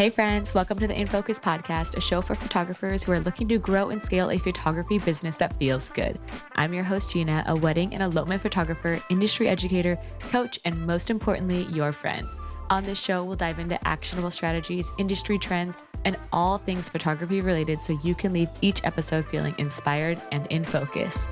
Hey friends, welcome to the In Focus podcast, a show for photographers who are looking to grow and scale a photography business that feels good. I'm your host, Gina, a wedding and elopement photographer, industry educator, coach, and most importantly, your friend. On this show, we'll dive into actionable strategies, industry trends, and all things photography related so you can leave each episode feeling inspired and in focus.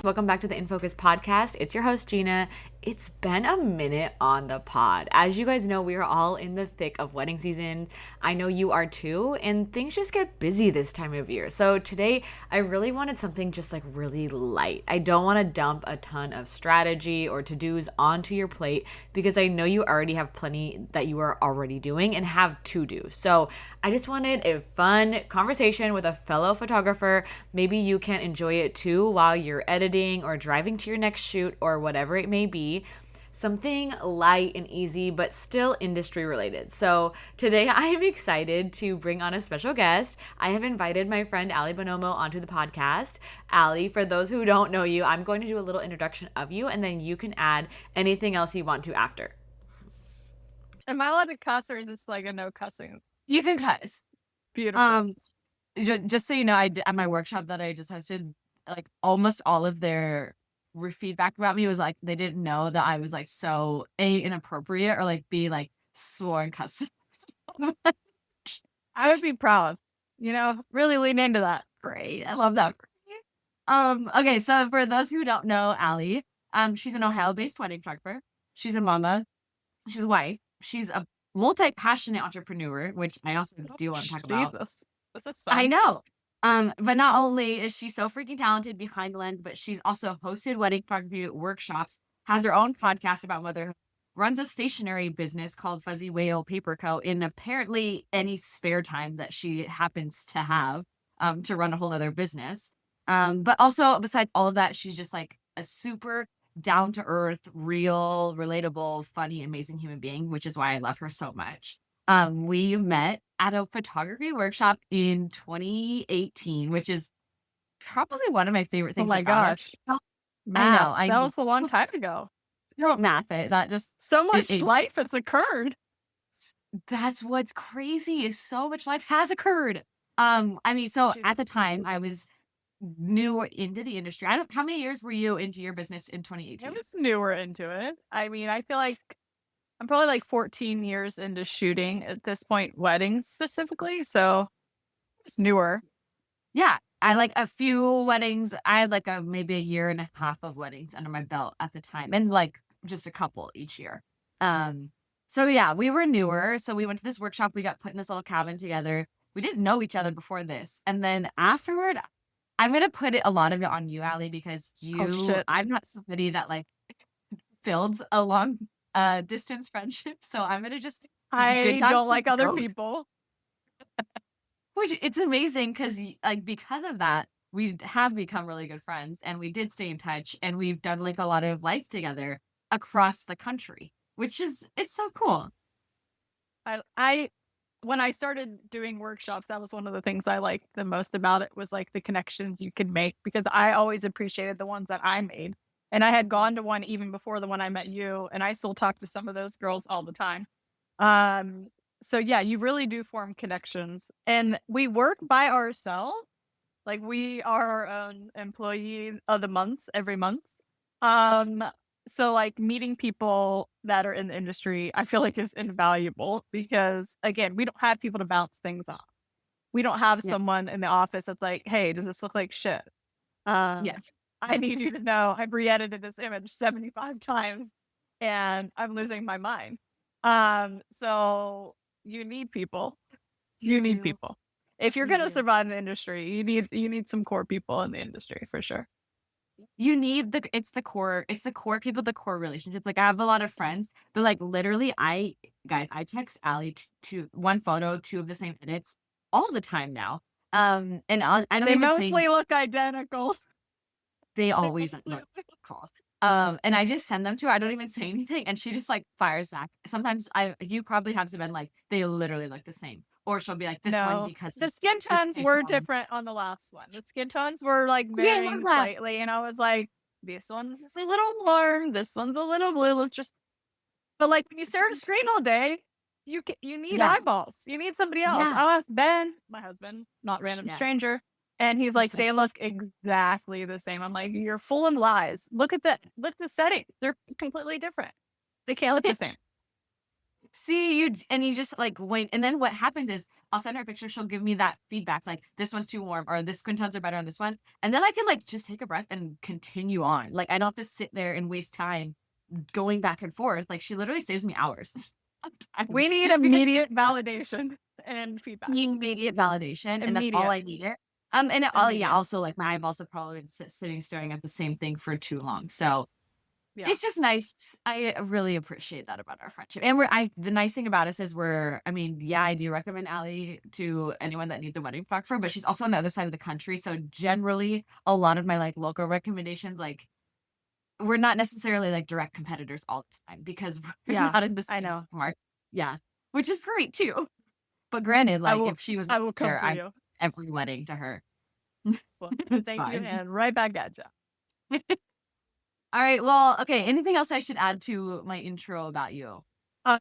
Welcome back to the In Focus podcast. It's your host, Gina. It's been a minute on the pod. As you guys know, we are all in the thick of wedding season. I know you are too, and things just get busy this time of year. So today, I really wanted something just like really light. I don't want to dump a ton of strategy or to-dos onto your plate because I know you already have plenty that you are already doing and have to do. So I just wanted a fun conversation with a fellow photographer. Maybe you can enjoy it too while you're editing or driving to your next shoot or whatever it may be. Something light and easy, but still industry related. So today I am excited to bring on a special guest. I have invited my friend Ali Bonomo onto the podcast. Ali, for those who don't know you, I'm going to do a little introduction of you, and then you can add anything else you want to after. Am I allowed to cuss, or is this like a no cussing? You can cuss. Beautiful. Just so you know, at my workshop that I just hosted, like almost all of their feedback about me was like they didn't know that I was like so inappropriate or like B like sworn cuss. I would be proud. Really lean into that. Great, I love that. Okay, so for those who don't know Ali, she's an Ohio-based wedding photographer. She's a mama. She's a wife. She's a multi-passionate entrepreneur, which I also do want to talk about. This is fun. I know. But not only is she so freaking talented behind the lens, but she's also hosted wedding photography workshops, has her own podcast about motherhood, runs a stationery business called Fuzzy Whale Paper Co. in apparently any spare time that she happens to have, to run a whole other business. But also besides all of that, she's just like a super down to earth, real, relatable, funny, amazing human being, which is why I love her so much. We met at a photography workshop in 2018, which is probably one of my favorite things. Oh my gosh. Math. I know. That was a long time ago. Don't math it. That just so much life has occurred. That's what's crazy is so much life has occurred. So at the time I was new into the industry. How many years were you into your business in 2018? I was newer into it. I feel like I'm probably like 14 years into shooting at this point, weddings specifically. So it's newer. Yeah. I like a few weddings. I had like maybe a year and a half of weddings under my belt at the time, and like just a couple each year. So yeah, we were newer. So we went to this workshop. We got put in this little cabin together. We didn't know each other before this. And then afterward, I'm going to put a lot of it on you, Ali, because I'm not somebody that like builds a long distance friendship. So I'm going to just, I don't like other people. Which it's amazing because of that, we have become really good friends and we did stay in touch and we've done like a lot of life together across the country, it's so cool. When I started doing workshops, that was one of the things I liked the most about it was like the connections you could make, because I always appreciated the ones that I made. And I had gone to one even before the one I met you, and I still talk to some of those girls all the time. So yeah, you really do form connections, and we work by ourselves. Like we are our own employee of the month every month. So like meeting people that are in the industry, I feel like is invaluable because again, we don't have people to bounce things off. We don't have someone in the office that's like, hey, does this look like shit? I need you to know I've re-edited this image 75 times and I'm losing my mind. So you need people. You need people. If you're going to survive in the industry, you need some core people in the industry for sure. You need it's the core people, the core relationships. Like I have a lot of friends, but like literally I text Ali to one photo, two of the same edits all the time now. And I don't they even mostly look identical. They always look cool. And I just send them to her. I don't even say anything. And she just like fires back. Sometimes you probably have been like, they literally look the same. Or she'll be like, this one because the skin tones were different on the last one. The skin tones were like varying slightly. And I was like, this one's a little warm. This one's a little blue. Let's just But like when you stare at a screen all day, you need Yeah. eyeballs. You need somebody else. Yeah. I'll ask Ben, my husband, not random Yeah. stranger, and he's like, they look exactly the same. I'm like, you're full of lies. Look at the settings. They're completely different. They can't look the same. See, you just like wait. And then what happens is I'll send her a picture. She'll give me that feedback, like this one's too warm or this skin tones are better on this one. And then I can like just take a breath and continue on. Like I don't have to sit there and waste time going back and forth. Like she literally saves me hours. of time. We need Just because immediate validation and feedback. immediate validation, and that's all I needed. And it all, yeah, Immediate. also like my eyeballs have probably been sitting staring at the same thing for too long. So Yeah. it's just nice. I really appreciate that about our friendship. And the nice thing about us is I mean, yeah, I do recommend Ali to anyone that needs a wedding photographer, but she's also on the other side of the country. So generally a lot of my like local recommendations, like we're not necessarily like direct competitors all the time because we're Yeah, not in the I same know. market. Yeah. Which is great too. But granted, like if she was I will come there, for I'm you. every wedding to her. Well, It's thank you, fine. and right back at you. All right. Well, okay. Anything else I should add to my intro about you? I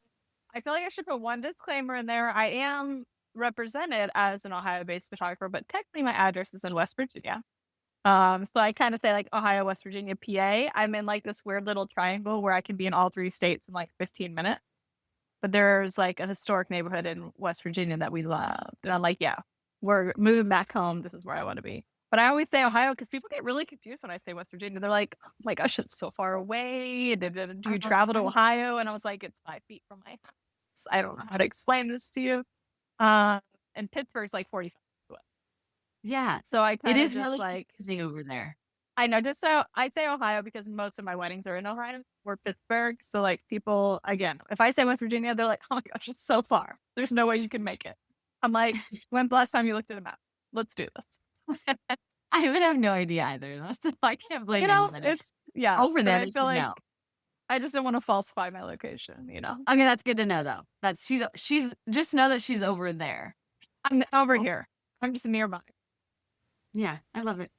feel like I should put one disclaimer in there. I am represented as an Ohio-based photographer, but technically my address is in West Virginia. So I kind of say like Ohio, West Virginia, PA. I'm in like this weird little triangle where I can be in all three states in like 15 minutes. But there's like a historic neighborhood in West Virginia that we love. And I'm like, yeah, we're moving back home. This is where I want to be. But I always say Ohio because people get really confused when I say West Virginia. They're like, oh my gosh, it's so far away. Do you travel to Ohio? And I was like, it's 5 feet from my house. I don't know how to explain this to you. And Pittsburgh's like 45 minutes away. Yeah. So I It kind of is just really like, confusing over there. I know, just so I say Ohio because most of my weddings are in Ohio or Pittsburgh. So like people, again, if I say West Virginia, they're like, oh my gosh, it's so far. There's no way you can make it. I'm like, when's the last time you looked at a map? Let's do this. I would have no idea either. So I can't blame anybody. It's, yeah. Over there, I they feel should like know. I just don't want to falsify my location, you know? Okay, that's good to know though. That's she's just know that she's over there. I'm over here. I'm just nearby. Yeah, I love it.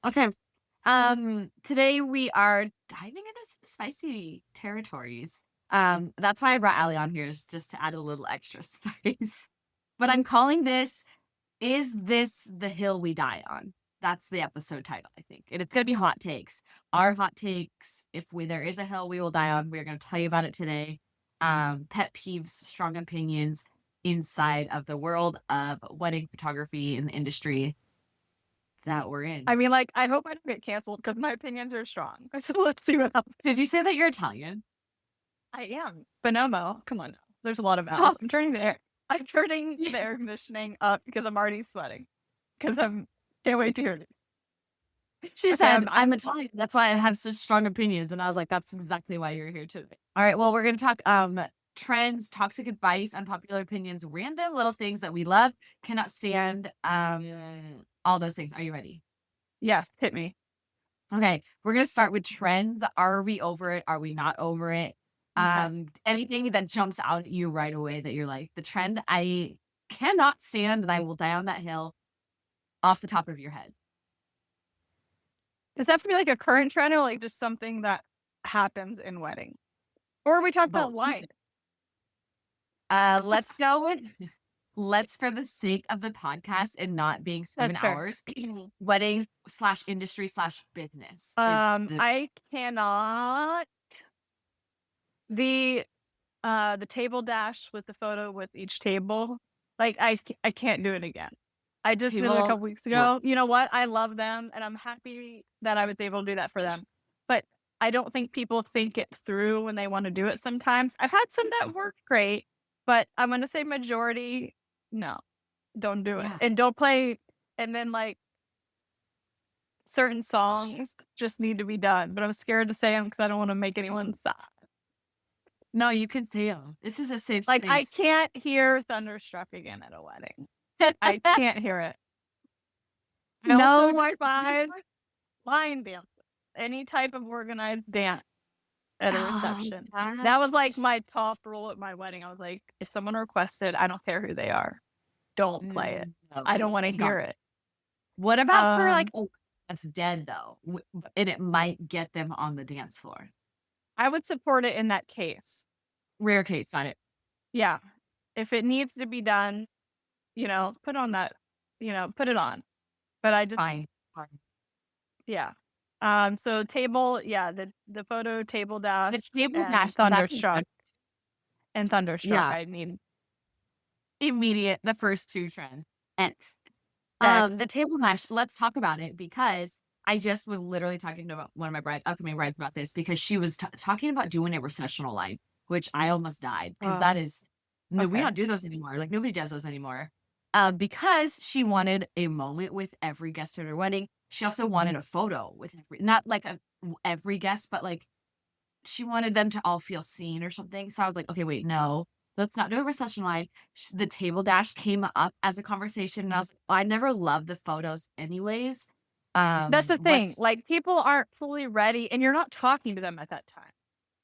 Okay. Today we are diving into some spicy territories. That's why I brought Ali on here, is just to add a little extra spice. But I'm calling this, Is This the Hill We Die On? That's the episode title, I think. And it's gonna be hot takes. Our hot takes, if there is a hill we will die on, we're gonna tell you about it today. Pet peeves, strong opinions inside of the world of wedding photography in the industry that we're in. I mean, like, I hope I don't get canceled because my opinions are strong. So let's see what happens. Did you say that you're Italian? I am. Bonomo. Come on now. There's a lot of vowels. I'm turning the air conditioning up because I'm already sweating. Because can't wait to hear it. She said, I'm Italian. That's why I have such strong opinions. And I was like, that's exactly why you're here today. All right. Well, we're going to talk trends, toxic advice, unpopular opinions, random little things that we love, cannot stand, all those things. Are you ready? Yes, hit me. Okay. We're going to start with trends. Are we over it? Are we not over it? Anything that jumps out at you right away that you're like, the trend I cannot stand and I will die on that hill, off the top of your head. Does that have to be like a current trend or like just something that happens in wedding? Or are we talking about life? Let's go with, for the sake of the podcast and not being 7 hours, weddings / industry / business. I cannot. The table dash with the photo with each table, like I can't do it again. I just did it a couple weeks ago. You know what? I love them and I'm happy that I was able to do that for them. But I don't think people think it through when they want to do it sometimes. I've had some that work great, but I'm going to say majority, no, don't do it. Yeah. And don't play. And then like certain songs just need to be done, but I'm scared to say them because I don't want to make anyone sad. No, you can say them. This is a safe space. Like I can't hear Thunderstruck again at a wedding. I can't hear it. I also despise line dance. Any type of organized dance at a reception. That was like my top rule at my wedding. I was like, if someone requested, I don't care who they are, don't play it. No, I don't want to hear it. What about for like, that's dead though, and it might get them on the dance floor? I would support it in that case. Rare case, got it. Yeah. If it needs to be done, put on that, put it on. But I just, Fine. yeah. So table, yeah, the photo table dash The table and dash, thunderstruck yeah, I need immediate, the first two trends. X. X. The table dash, let's talk about it because I just was literally talking to one of my upcoming brides about this because she was talking about doing a recessional line, which I almost died because that is, no, we Okay. don't do those anymore. Like nobody does those anymore. Because she wanted a moment with every guest at her wedding. She also wanted a photo with not like every guest, but like she wanted them to all feel seen or something. So I was like, okay, wait, no, let's not do a recession line. The table dash came up as a conversation, and I was like, I never loved the photos, anyways. That's the thing. Let's, Like, people aren't fully ready, and you're not talking to them at that time.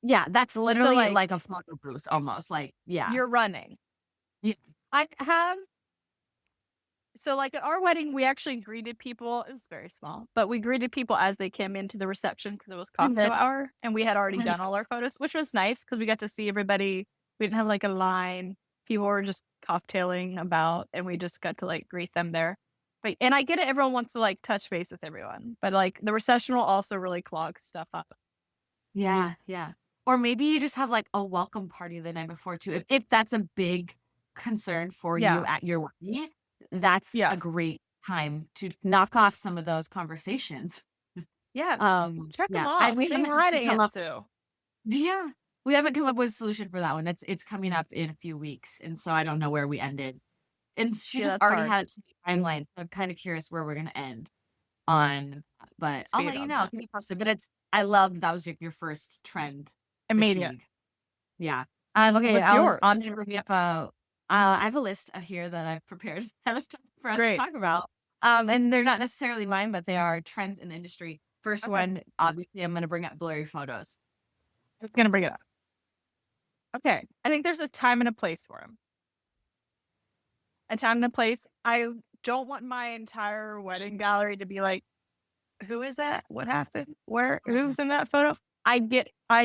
yeah, that's literally like, like a photo booth almost. Like, yeah, You're running. yeah, I have So, like, at our wedding, we actually greeted people. It was very small, but we greeted people as they came into the reception because it was cocktail hour, and we had already done all our photos, which was nice because we got to see everybody. We didn't have like a line. People were just cocktailing about, and we just got to like greet them there. And I get it, everyone wants to like touch base with everyone, but like the recessional also really clogs stuff up. yeah, yeah. Or maybe you just have like a welcome party the night before too. If that's a big concern for you Yeah. at your wedding, that's a Yes. great time to knock off some of those conversations. Yeah. Check them Yeah, off. we See haven't where I'd actually come up. answer. Yeah, we haven't come up with a solution for that one. It's coming up in a few weeks, and so I don't know where we ended. And she Yeah, just that's already hard. had a timeline. So I'm kind of curious where we're gonna end on, but I'll Speed let you on know. that. Keep me posted. But I love that was your first trend, Immediate. fatigue. Yeah. Okay. What's I was on yours? to bring up I have a list here that I've prepared ahead of time for us to Great. talk about. And they're not necessarily mine, but they are trends in the industry. First Okay. one, obviously, I'm gonna bring up blurry photos. I was gonna bring it up. Okay. I think there's a time and a place for him. A time and a place. I don't want my entire wedding gallery to be like, who is that? What happened? Who's in that photo? I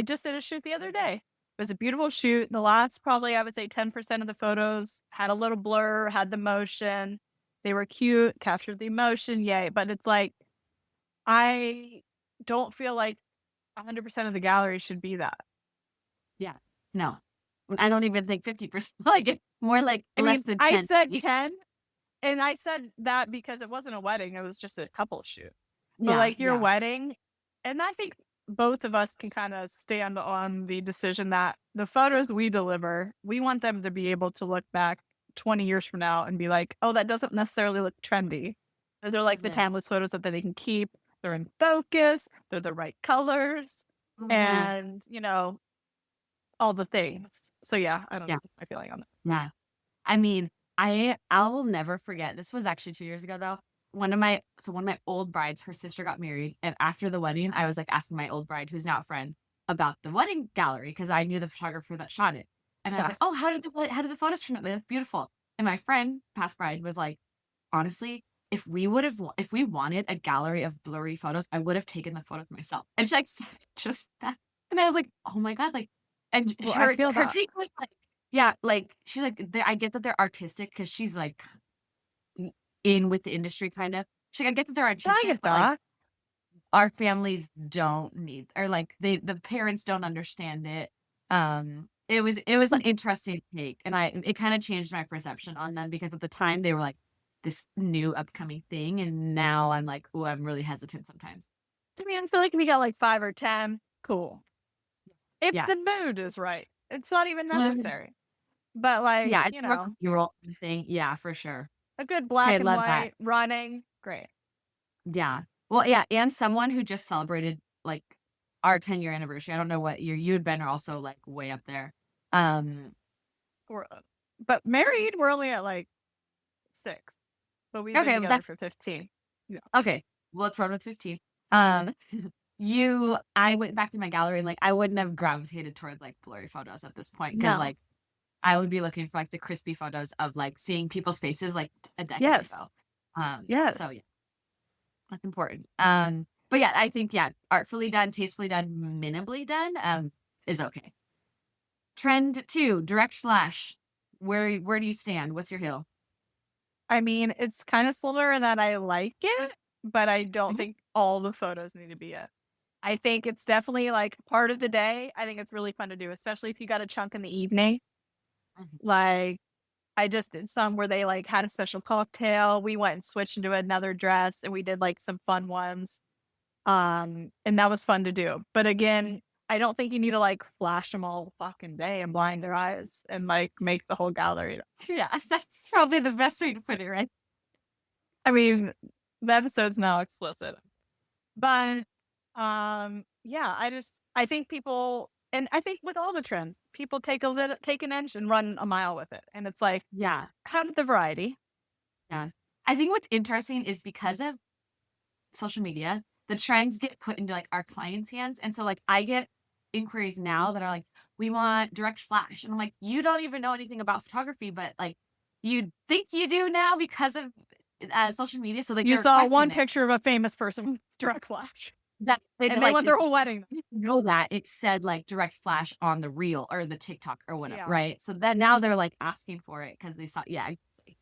just did a shoot the other day. It was a beautiful shoot. The last probably I would say 10% of the photos had a little blur, had the motion. They were cute, captured the emotion, yay. But it's like, I don't feel like 100% of the gallery should be that. Yeah. No, I don't even think 50%. Like more like less than 10. I said 10, and I said that because it wasn't a wedding. It was just a couple shoot. But like your wedding, and I think both of us can kind of stand on the decision that the photos we deliver, we want them to be able to look back 20 years from now and be like, oh, that doesn't necessarily look trendy. They're like the timeless photos that they can keep. They're in focus. They're the right colors. And, all the things. So yeah, I don't know my feeling on that. Yeah. I mean, I will never forget. This was actually 2 years ago though. One of my old brides, her sister got married, and after the wedding, I was like asking my old bride, who's now a friend, about the wedding gallery because I knew the photographer that shot it, and I was like, "Oh, how did the photos turn out? They look beautiful." And my friend, past bride, was like, "Honestly, if we wanted a gallery of blurry photos, I would have taken the photos myself." And she like said just that, and I was like, "Oh my god!" Like, and her take was like, yeah, like she's like, I get that they're artistic because she's like in with the industry kind of. She's like, I get that they're artistic, but like our families don't need, or like the parents don't understand it. It was an interesting take, and it kind of changed my perception on them because at the time they were like this new upcoming thing, and now I'm like, oh, I'm really hesitant sometimes. I mean, I feel like we got like 5 or 10. Cool. If the mood is right, it's not even necessary. But like, yeah, your thing, yeah, for sure. A good black and white running, great. Yeah. Well, yeah, and someone who just celebrated like our 10-year anniversary. I don't know what year you and Ben are also like way up there. But married, we're only at like 6. But we've been together for 15. Yeah. Okay. Well, let's run with 15. I went back to my gallery and like I wouldn't have gravitated toward like blurry photos at this point because like I would be looking for like the crispy photos of like seeing people's faces like a decade ago. Yes. So yeah, that's important. But yeah, I think artfully done, tastefully done, minimally done, is okay. Trend 2, direct flash. Where do you stand? What's your hill? I mean, it's kind of similar in that I like it, but I don't Mhm. think all the photos need to be it. I think it's definitely like part of the day. I think it's really fun to do, especially if you got a chunk in the evening. Mhm. Like I just did some where they like had a special cocktail. We went and switched into another dress and we did like some fun ones. And that was fun to do. But again, I don't think you need to like flash them all fucking day and blind their eyes and like make the whole gallery. Yeah, that's probably the best way to put it, right? I mean, the episode's now explicit. But yeah, I think people, and I think with all the trends, people take an inch and run a mile with it. And it's like, Yeah, have the variety. yeah. I think what's interesting is because of social media, the trends get put into like our clients' hands. And so like I get inquiries now that are like, we want direct flash. And I'm like, you don't even know anything about photography, but like you think you do now because of social media. So like You they're saw requesting one it. picture of a famous person with direct flash. That And they like went their whole wedding. know that it said like direct flash on the reel or the TikTok or whatever, Yeah. right? So then now they're like asking for it because they saw, yeah,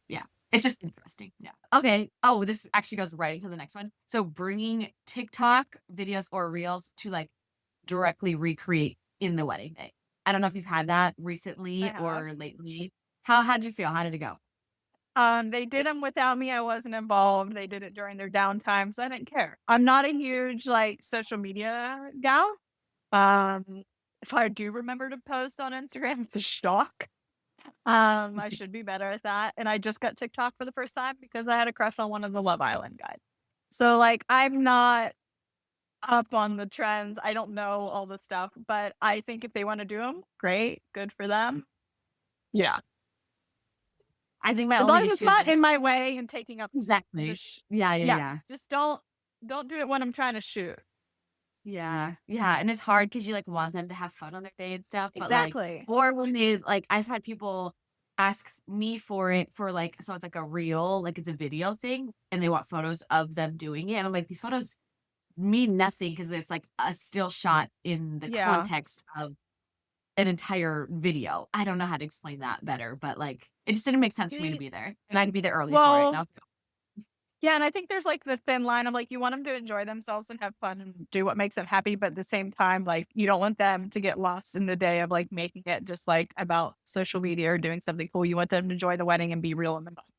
yeah. It's just interesting. Yeah. Okay. Oh, this actually goes right into the next one. So bringing TikTok videos or reels to like directly recreate in the wedding day. I don't know if you've had that I recently have. or lately. How did you feel? How did it go? They did them without me. I wasn't involved. They did it during their downtime, so I didn't care. I'm not a huge like social media gal. If I do remember to post on Instagram, it's a shock. I should be better at that. And I just got TikTok for the first time because I had a crush on one of the Love Island guys. So like I'm not up on the trends. I don't know all the stuff, but I think if they want to do them, great, good for them. Yeah. I think my As long only as it's issue is not in my way and taking up the exactly. Yeah, yeah, yeah, yeah. just don't do it when I'm trying to shoot. Yeah, yeah, and it's hard because you, like, want them to have fun on their day and stuff, but, like Exactly. or when they like, I've had people ask me for it for, like so it's like a reel, like, it's a video thing, and they want photos of them doing it, and I'm like, "These photos mean nothing because it's, like, a still shot in the Yeah. context of an entire video." I don't know how to explain that better, but, like, it just didn't make sense for me to Y- be there, and I'd be there early for it, and I Well, was like, yeah, and I think there's like the thin line of like you want them to enjoy themselves and have fun and do what makes them happy, but at the same time, like you don't want them to get lost in the day of like making it just like about social media or doing something cool. You want them to enjoy the wedding and be real in the moment.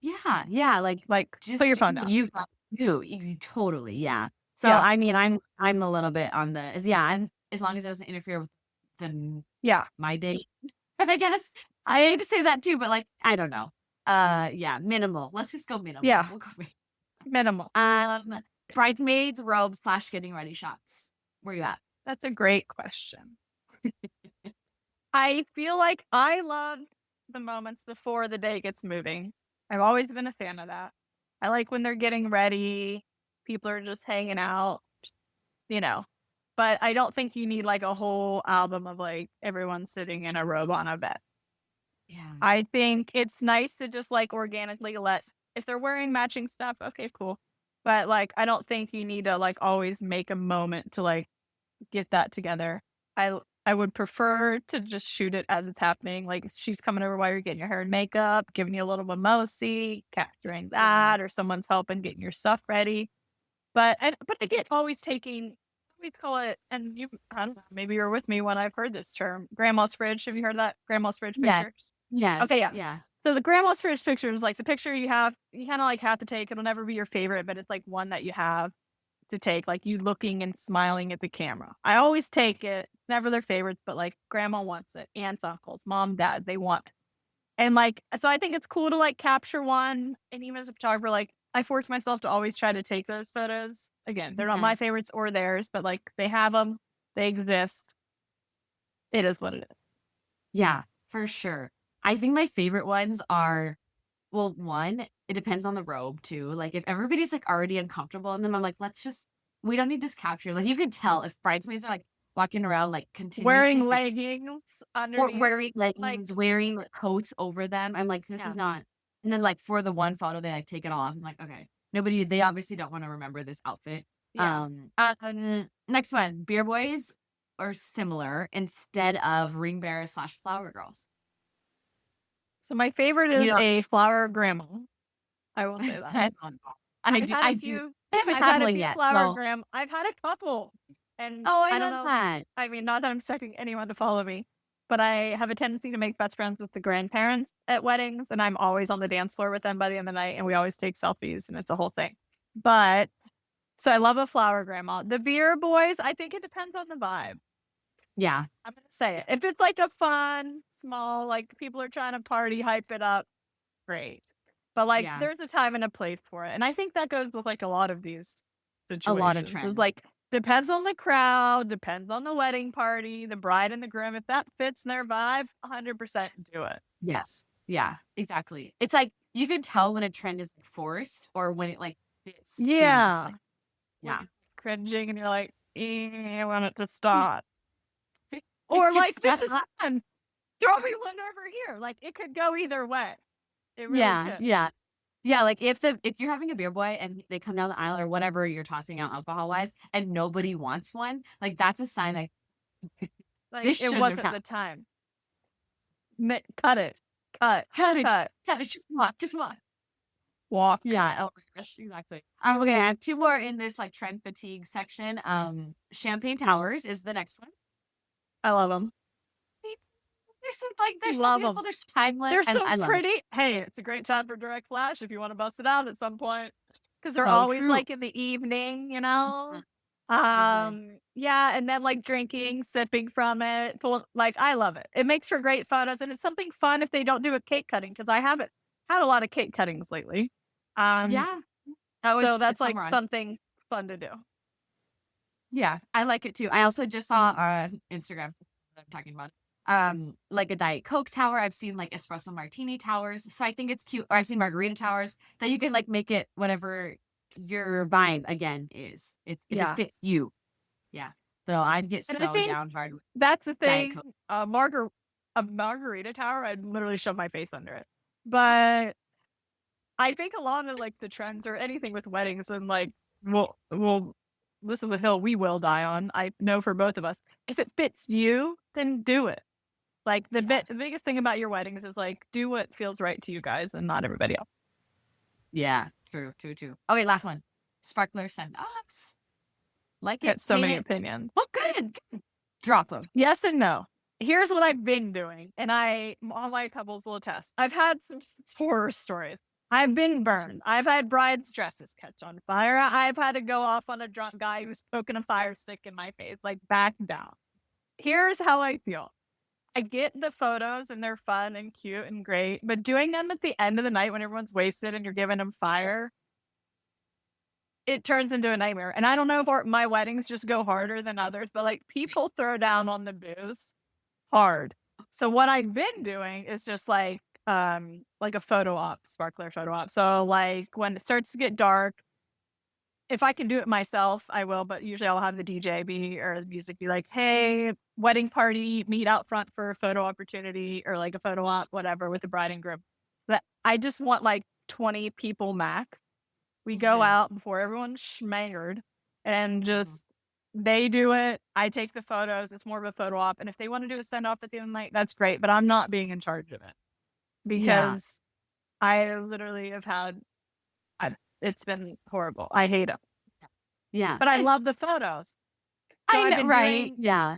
yeah, yeah, Like put just your do phone what down. you got to do. Totally, yeah. So, Yeah. I mean, I'm a little bit on the is yeah, I'm as long as it doesn't interfere with the Yeah. my day, I guess. I hate to say that too, but, like, I don't know. Yeah, minimal. Let's just go minimal. Yeah. We'll go minimal. Minimal. Bridesmaids, robes, slash getting ready shots. Where you at? That's a great question. I feel like I love the moments before the day gets moving. I've always been a fan of that. I like when they're getting ready, people are just hanging out, you know. But I don't think you need like a whole album of like everyone sitting in a robe on a bed. Yeah. I think it's nice to just like organically let if they're wearing matching stuff, okay, cool. But like I don't think you need to like always make a moment to like get that together. I would prefer to just shoot it as it's happening. Like she's coming over while you're getting your hair and makeup, giving you a little mimosi, capturing that, or someone's helping getting your stuff ready. But again, always taking we call it, and you I don't know, maybe you're with me when I've heard this term, grandma's fridge. Have you heard of that? Grandma's fridge Yes. picture? Okay, Yes. yeah. Yeah. So the grandma's fridge picture is like the picture you kind of like have to take. It'll never be your favorite, but it's like one that you have to take, like you looking and smiling at the camera. I always take it, never their favorites, but like grandma wants it, aunts, uncles, mom, dad, they want. And like, so I think it's cool to like capture one. And even as a photographer, like I force myself to always try to take those photos. Again, they're not Yeah. my favorites or theirs, but like they have them, they exist. It is what it is. Yeah, for sure. I think my favorite ones are well, one, it depends on the robe too. Like if everybody's like already uncomfortable in them, I'm like, let's just we don't need this capture. Like you can tell if bridesmaids are like walking around like continuously Wearing like, leggings or underneath, wearing like, leggings, wearing like, coats over them. I'm like, this yeah. is not and then like for the one photo they like take it off. I'm like, okay. Nobody they obviously don't want to remember this outfit. Yeah. Next one, beer boys. or similar instead of ring bearers / flower girls? So my favorite You is know, a flower grandma. I will say that. I don't know. I I've do. had I a do. few. I haven't I've had had a one few yet. flower So, gram. I've had a couple, and oh, I I don't love know. that. I mean, not that I'm expecting anyone to follow me, but I have a tendency to make best friends with the grandparents at weddings, and I'm always on the dance floor with them by the end of the night, and we always take selfies, and it's a whole thing. But so I love a flower grandma. The beer boys, I think it depends on the vibe. Yeah. I'm gonna say it. If it's like a fun, small, like people are trying to party, hype it up, great. But like Yeah. there's a time and a place for it. And I think that goes with like a lot of these A lot of situations. It's trends. like depends on the crowd, depends on the wedding party, the bride and the groom. If that fits their vibe, 100% do it. Yes. Yeah, exactly. It's like you can tell when a trend is forced or when it like fits Yeah. seamlessly. When Yeah. you're cringing and you're like, I want it to stop. It Or can like, this stop. is fun. Throw me one over here. Like it could go either way. It really Yeah. could. Yeah. Yeah, like if you're having a beer boy and they come down the aisle or whatever you're tossing out alcohol wise and nobody wants one, like that's a sign like Like this it shouldn't have wasn't happened. the time. Cut it. Cut. Cut it. Cut. Cut it. Just walk. Just walk. Walk. Yeah. Oh my gosh. Exactly. Okay. I have two more in this like trend fatigue section. Champagne towers is the next one. I love them. They're so Love beautiful. them. They're so timeless. They're And so I love it. pretty. Hey, it's a great time for direct flash if you want to bust it out at some point. Because they're So always true. like in the evening, you know? Mhm. Yeah, and then like drinking, sipping from it. Like I love it. It makes for great photos and it's something fun if they don't do a cake cutting, because I haven't had a lot of cake cuttings lately. Yeah. That was So that's it's like summer on. something fun to do. Yeah, I like it too. I also just saw Instagram that I'm talking about. Like a Diet Coke tower. I've seen like espresso martini towers. So I think it's cute. Or I've seen margarita towers that you can like make it whatever your vibe again is. If it Yeah. fits you. Yeah. So I'd get And I so think down hard with that's the Diet thing. Coke. A margarita tower, I'd literally shove my face under it. But I think a lot of like the trends or anything with weddings and like we'll this is the hill we will die on. I know for both of us. If it fits you, then do it. Like the biggest thing about your weddings is like do what feels right to you guys and not everybody else. Yeah, true. Okay, last one. Sparkler send-offs. Like it, Got so hate many it. opinions. Oh, good. Drop them. Yes and no. Here's what I've been doing, and all my couples will attest. I've had some horror stories. I've been burned. I've had brides' dresses catch on fire. I've had to go off on a drunk guy who's poking a fire stick in my face. Like, back down. Here's how I feel. I get the photos, and they're fun and cute and great, but doing them at the end of the night when everyone's wasted and you're giving them fire, it turns into a nightmare. And I don't know if my weddings just go harder than others, but like people throw down on the booze hard. So what I've been doing is just like a photo op, sparkler photo op. So like when it starts to get dark, if I can do it myself, I will, but usually I'll have the DJ or the music be like, hey, wedding party, meet out front for a photo opportunity or like a photo op, whatever, with the bride and groom. That I just want like 20 people max. We go out before everyone's schmangered and just they do it. I take the photos. It's more of a photo op. And if they want to do a send off at the end of the night, that's great. But I'm not being in charge of it because I literally have had, it's been horrible. I hate them. Yeah. But I love the photos. So I I've know, been right? doing, Yeah.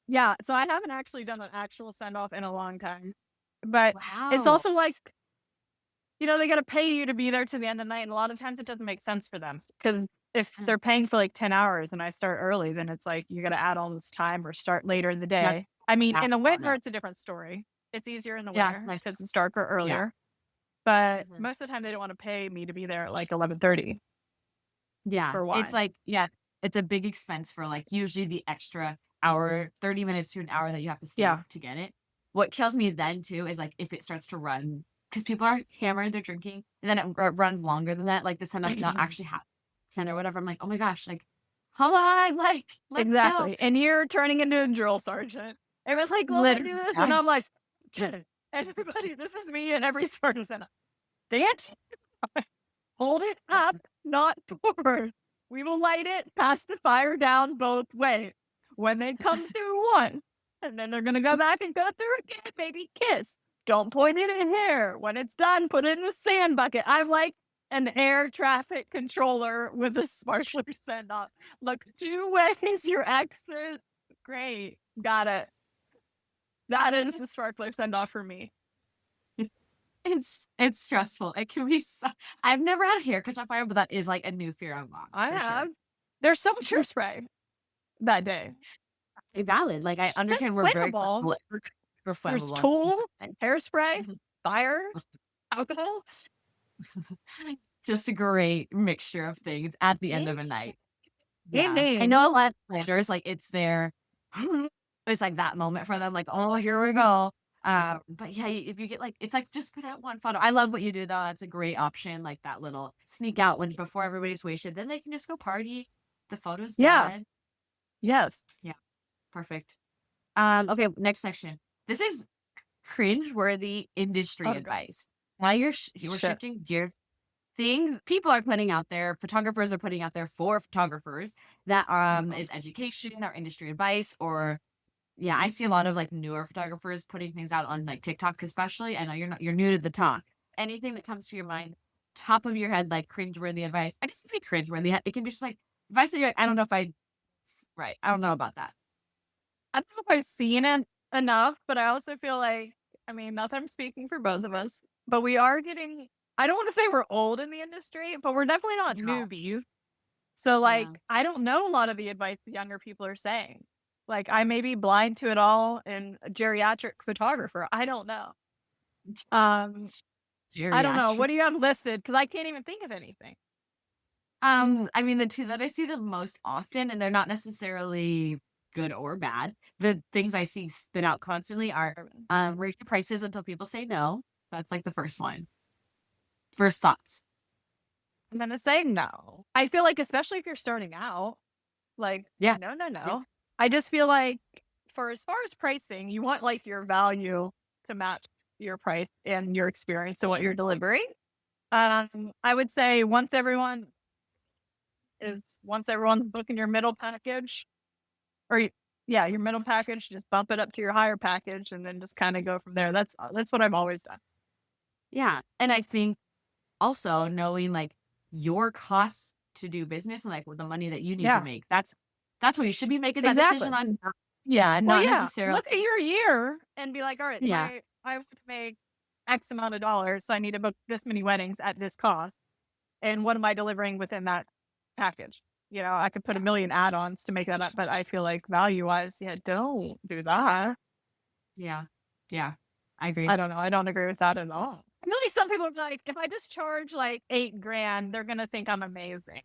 yeah. So I haven't actually done an actual send off in a long time. But Wow. it's also like, they got to pay you to be there to the end of the night. And a lot of times it doesn't make sense for them because if they're paying for like 10 hours and I start early, then it's like you got to add all this time or start later in the day. In the winter, it's a different story. It's easier in the winter because it's darker earlier. But most of the time, they don't want to pay me to be there at like 11:30. Yeah. For wine. It's like, it's a big expense for like usually the extra hour, 30 minutes to an hour that you have to stay to get it. What kills me then too is like if it starts to run, because people are hammered, they're drinking, and then it runs longer than that. Like the send off's not actually happening. 10 or whatever. I'm like, oh my gosh, like, come on, like, let's exactly. go. And you're turning into a drill sergeant. Everyone's like, well, I do this. And I'm like, everybody, this is me and every sort of send-off. Dance, hold it up, not forward. We will light it, pass the fire down both ways. when they come through one, and then they're gonna go back and go through again, maybe kiss. Don't point it in hair. When it's done, put it in the sand bucket. I'm like an air traffic controller with a sparkler send off. Look, 2 ways your exit. Great. Got it. That is the sparkler send off for me. It's stressful. It can be I've never had hair catch on fire, but that is like a new fear unlocked. I for have. Sure. There's so much hairspray that day. Valid. Like I understand we're very flammable. we're There's flammable. tool, hairspray, fire, alcohol. Just a great mixture of things at the end of a night. Yeah. Indeed. I know a lot of planners, like it's their it's like that moment for them, like, oh, here we go. But yeah, if you get like, it's like just for that one photo. I love what you do though. That's a great option. Like that little sneak out when before everybody's wasted, then they can just go party. The photo's Yeah. done. Yes. Yeah. Perfect. Okay, next section. This is cringe-worthy industry advice. Now you're shifting gears. Things people are putting out there, photographers are putting out there for photographers that is education or industry advice, or yeah, I see a lot of like newer photographers putting things out on like TikTok, especially. I know you're new to the talk. Anything that comes to your mind, top of your head, like cringeworthy advice. I just think cringeworthy. It can be just like advice that you're like, I don't know if right. I don't know about that. I don't know if I've seen it enough, but I also feel like, I mean, not that I'm speaking for both of us, but we are getting, I don't want to say we're old in the industry, but we're definitely not newbies. So like, I don't know a lot of the advice the younger people are saying. Like I may be blind to it all and a geriatric photographer. I don't know. I don't know. What do you have listed? Because I can't even think of anything. I mean, the two that I see the most often, and they're not necessarily good or bad. The things I see spit out constantly are raise your prices until people say no. That's like the first one. First thoughts. I'm gonna say no. I feel like, especially if you're starting out, like, yeah, no. Yeah. I just feel like for as far as pricing, you want like your value to match your price and your experience and what you're delivering. I would say once everyone's booking your middle package, or your middle package, just bump it up to your higher package and then just kind of go from there. That's what I've always done. Yeah. And I think also knowing like your costs to do business and like the money that you need to make, that's what you should be making that decision on. Yeah. Not necessarily. Look at your year and be like, all right, I have to make X amount of dollars. So I need to book this many weddings at this cost. And what am I delivering within that package? You know, I could put a million add-ons to make that up, but I feel like value-wise, don't do that. Yeah. Yeah. I agree. I don't know. I don't agree with that at all. I know like some people are like, if I just charge like $8,000, they're going to think I'm amazing.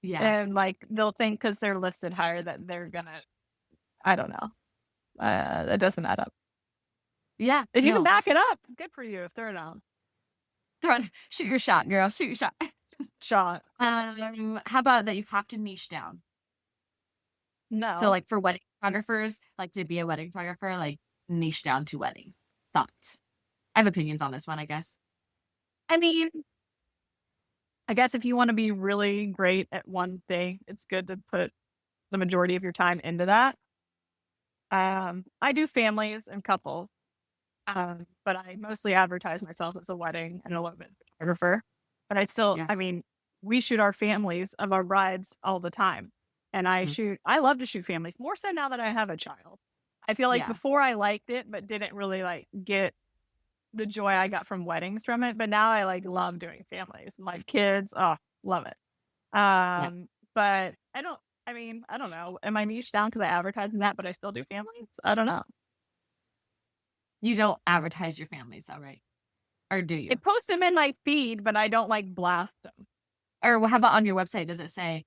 Yeah. And like, they'll think because they're listed higher that they're going to, I don't know. That doesn't add up. Yeah. If you can back it up, good for you. Throw it on. Shoot your shot, girl. Shoot your shot. How about that you have to niche down? No. So like for wedding photographers, like to be a wedding photographer, like niche down to weddings. Thoughts? I have opinions on this one, I guess. I mean, I guess if you want to be really great at one thing, it's good to put the majority of your time into that. I do families and couples, but I mostly advertise myself as a wedding and elopement photographer. But I still, I mean, we shoot our families of our brides all the time. And I love to shoot families, more so now that I have a child. I feel like before I liked it, but didn't really like get the joy I got from weddings from it. But now I like love doing families and like kids. Oh, love it. But I don't know. Am I niche down because I advertise in that, but I still do families? I don't know. You don't advertise your families though, right? Or do you? I post them in my feed, but I don't like blast them. Or how about on your website? Does it say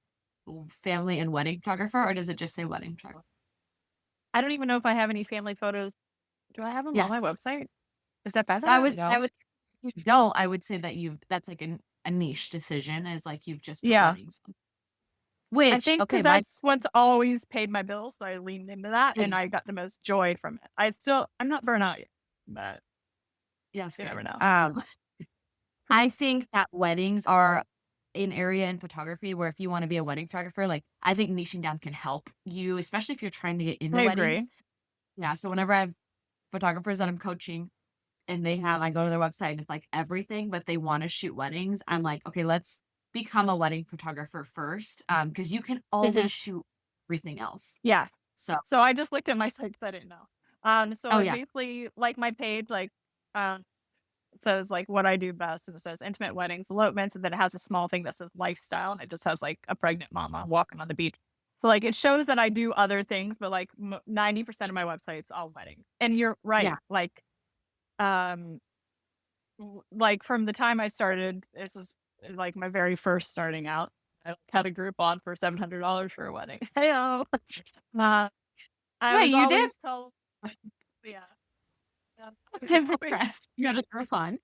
family and wedding photographer, or does it just say wedding photographer? I don't even know if I have any family photos. Do I have them on my website? Is that bad? I would. If you don't, I would say that that's like a niche decision, is like you've just put weddings. Which I think because that's what's always paid my bills, so I leaned into that, and I got the most joy from it. I'm not burnt out yet, but yes, you never know. I think that weddings are an area in photography where if you want to be a wedding photographer, like I think niching down can help you, especially if you're trying to get into I weddings. agree. Yeah. So whenever I have photographers that I'm coaching and I go to their website and it's like everything, but they want to shoot weddings, I'm like, okay, let's become a wedding photographer first. Because you can always shoot everything else. Yeah. So, So I just looked at my site 'cause I didn't know. So oh it yeah. basically, like my page, like, it says like what I do best, and it says intimate weddings, elopements, and then it has a small thing that says lifestyle, and it just has like a pregnant mama walking on the beach. So like it shows that I do other things, but like 90% of my website's all weddings. And you're right, Yeah. like, like from the time I started, this was like my very first starting out. I had a group on for $700 for a wedding. Heyo. I Wait, was you did? always told, yeah. I was I'm always impressed. You had a girl fun.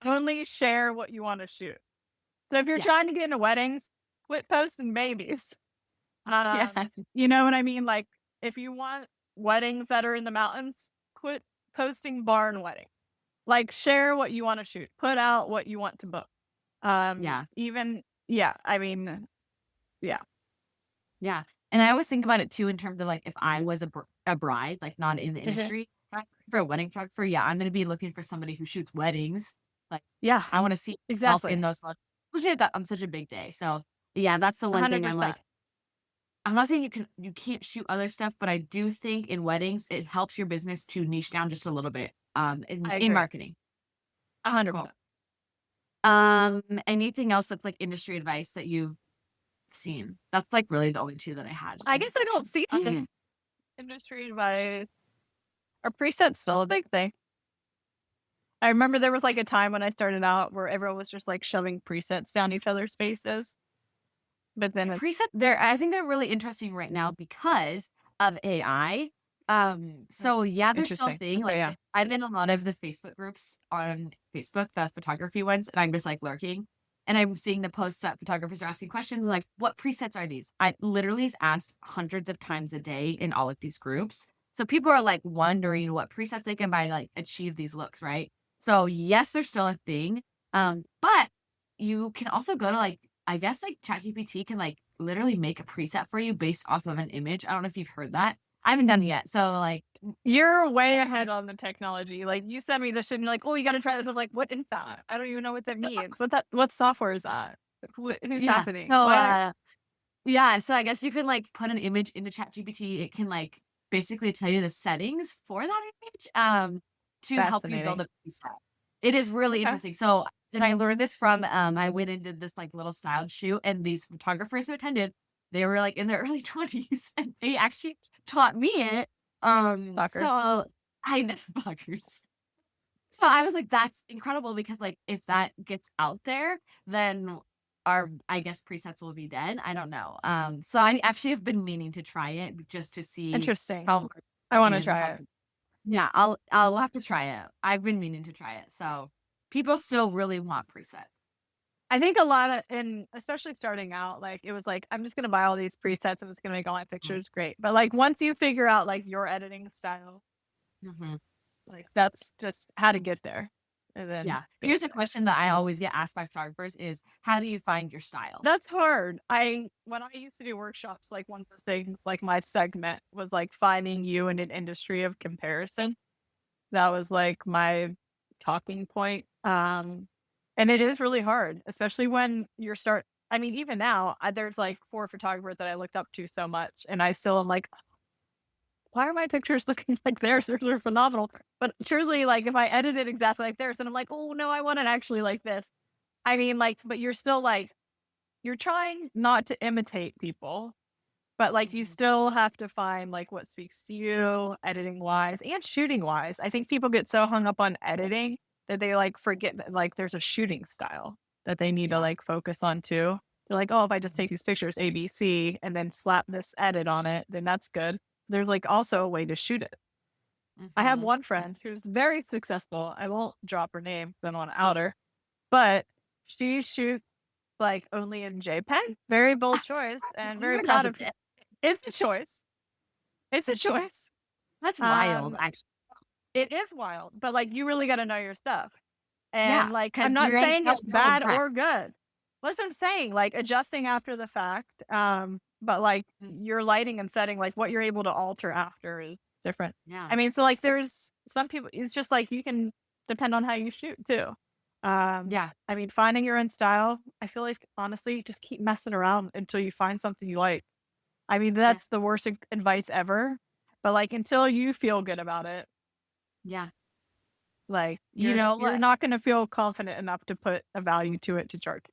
only share what you want to shoot. So if you're Yeah. trying to get into weddings, quit posting babies. Yeah. You know what I mean? Like if you want weddings that are in the mountains, quit posting barn wedding. Like share what you want to shoot. Put out what you want to book. Yeah. I mean, yeah. Yeah. And I always think about it too in terms of like if I was a bride, like not in the industry, if I'm looking for a wedding photographer, yeah, I'm going to be looking for somebody who shoots weddings. Like, Yeah, I want to see myself in exactly. those, especially on such a big day. So, yeah, that's the one thing I'm 100%. like, I'm not saying you can't shoot other stuff, but I do think in weddings, it helps your business to niche down just a little bit in I agree. marketing. 100%. Cool. Anything else that's like industry advice that you've seen? That's like really the only two that I had. I guess I don't see industry advice. Are presets still a big thing? I remember there was like a time when I started out where everyone was just like shoving presets down each other's faces. But then Preset, I think they're really interesting right now because of AI. So yeah, they're still a interesting. thing. Okay, Like yeah. I'm in a lot of the Facebook groups on Facebook, the photography ones, and I'm just like lurking. And I'm seeing the posts that photographers are asking questions like, what presets are these? I literally is asked hundreds of times a day in all of these groups. So people are like wondering what presets they can buy to like achieve these looks, right? So yes, they're still a thing. But you can also go to like, I guess like ChatGPT can like literally make a preset for you based off of an image. I don't know if you've heard that. I haven't done it yet. So like You're way ahead on the technology. Like you sent me this shit and you're like, oh, you got to try this. I'm like, what is that? I don't even know what that means. What software is that? Who's yeah. happening? So What? yeah, so I guess you can like put an image into ChatGPT. It can like basically tell you the settings for that image to help you build Fascinating. a preset. It is really Okay. interesting. So and I learned this from I went and did this like little styled shoot, and these photographers who attended, they were like in their early 20s, and they actually taught me it. Fucker. So I know fuckers. So I was like, that's incredible because like if that gets out there, then our I guess presets will be dead. I don't know. So I actually have been meaning to try it just to see Interesting. how I want to and try how it. yeah, I'll have to try it. I've been meaning to try it. So people still really want presets. I think a lot of, and especially starting out, like it was like, I'm just going to buy all these presets and it's going to make all my pictures great. But like once you figure out like your editing style, Mm-hmm. like that's just how to get there. And then Yeah. Here's a question that I always get asked by photographers is how do you find your style? that's hard. When I used to do workshops, like one of the things, like my segment was like finding you in an industry of comparison. That was like my talking point. And it is really hard, especially when I mean, even now, there's like 4 photographers that I looked up to so much, and I still am like, why are my pictures looking like theirs? They're phenomenal. But truly, like, if I edit it exactly like theirs, then I'm like, oh no, I want it actually like this. I mean, like, but you're still like, you're trying not to imitate people, but like, you still have to find like what speaks to you, editing wise and shooting wise. I think people get so hung up on editing that they like forget that like there's a shooting style that they need to like focus on too. They're like, oh, if I just take these pictures A, B, C, and then slap this edit on it, then that's good. There's like also a way to shoot it. I have one friend who's very successful. I won't drop her name because I don't want to out her, but she shoots like only in JPEG. Very bold choice and very proud of it. It's a choice. It's a choice. That's wild, actually. It is wild, but like you really got to know your stuff. And like, I'm because not you're saying it's totally bad correct. or good. That's what I'm saying, like adjusting after the fact. But like your lighting and setting, like what you're able to alter after is different. Yeah. I mean, so like there's some people, it's just like you can depend on how you shoot too. Yeah. I mean, finding your own style, I feel like honestly, just keep messing around until you find something you like. I mean, that's the worst advice ever. But like until you feel good about it, Yeah. like You you're know you're what? not gonna feel confident enough to put a value to it to charge.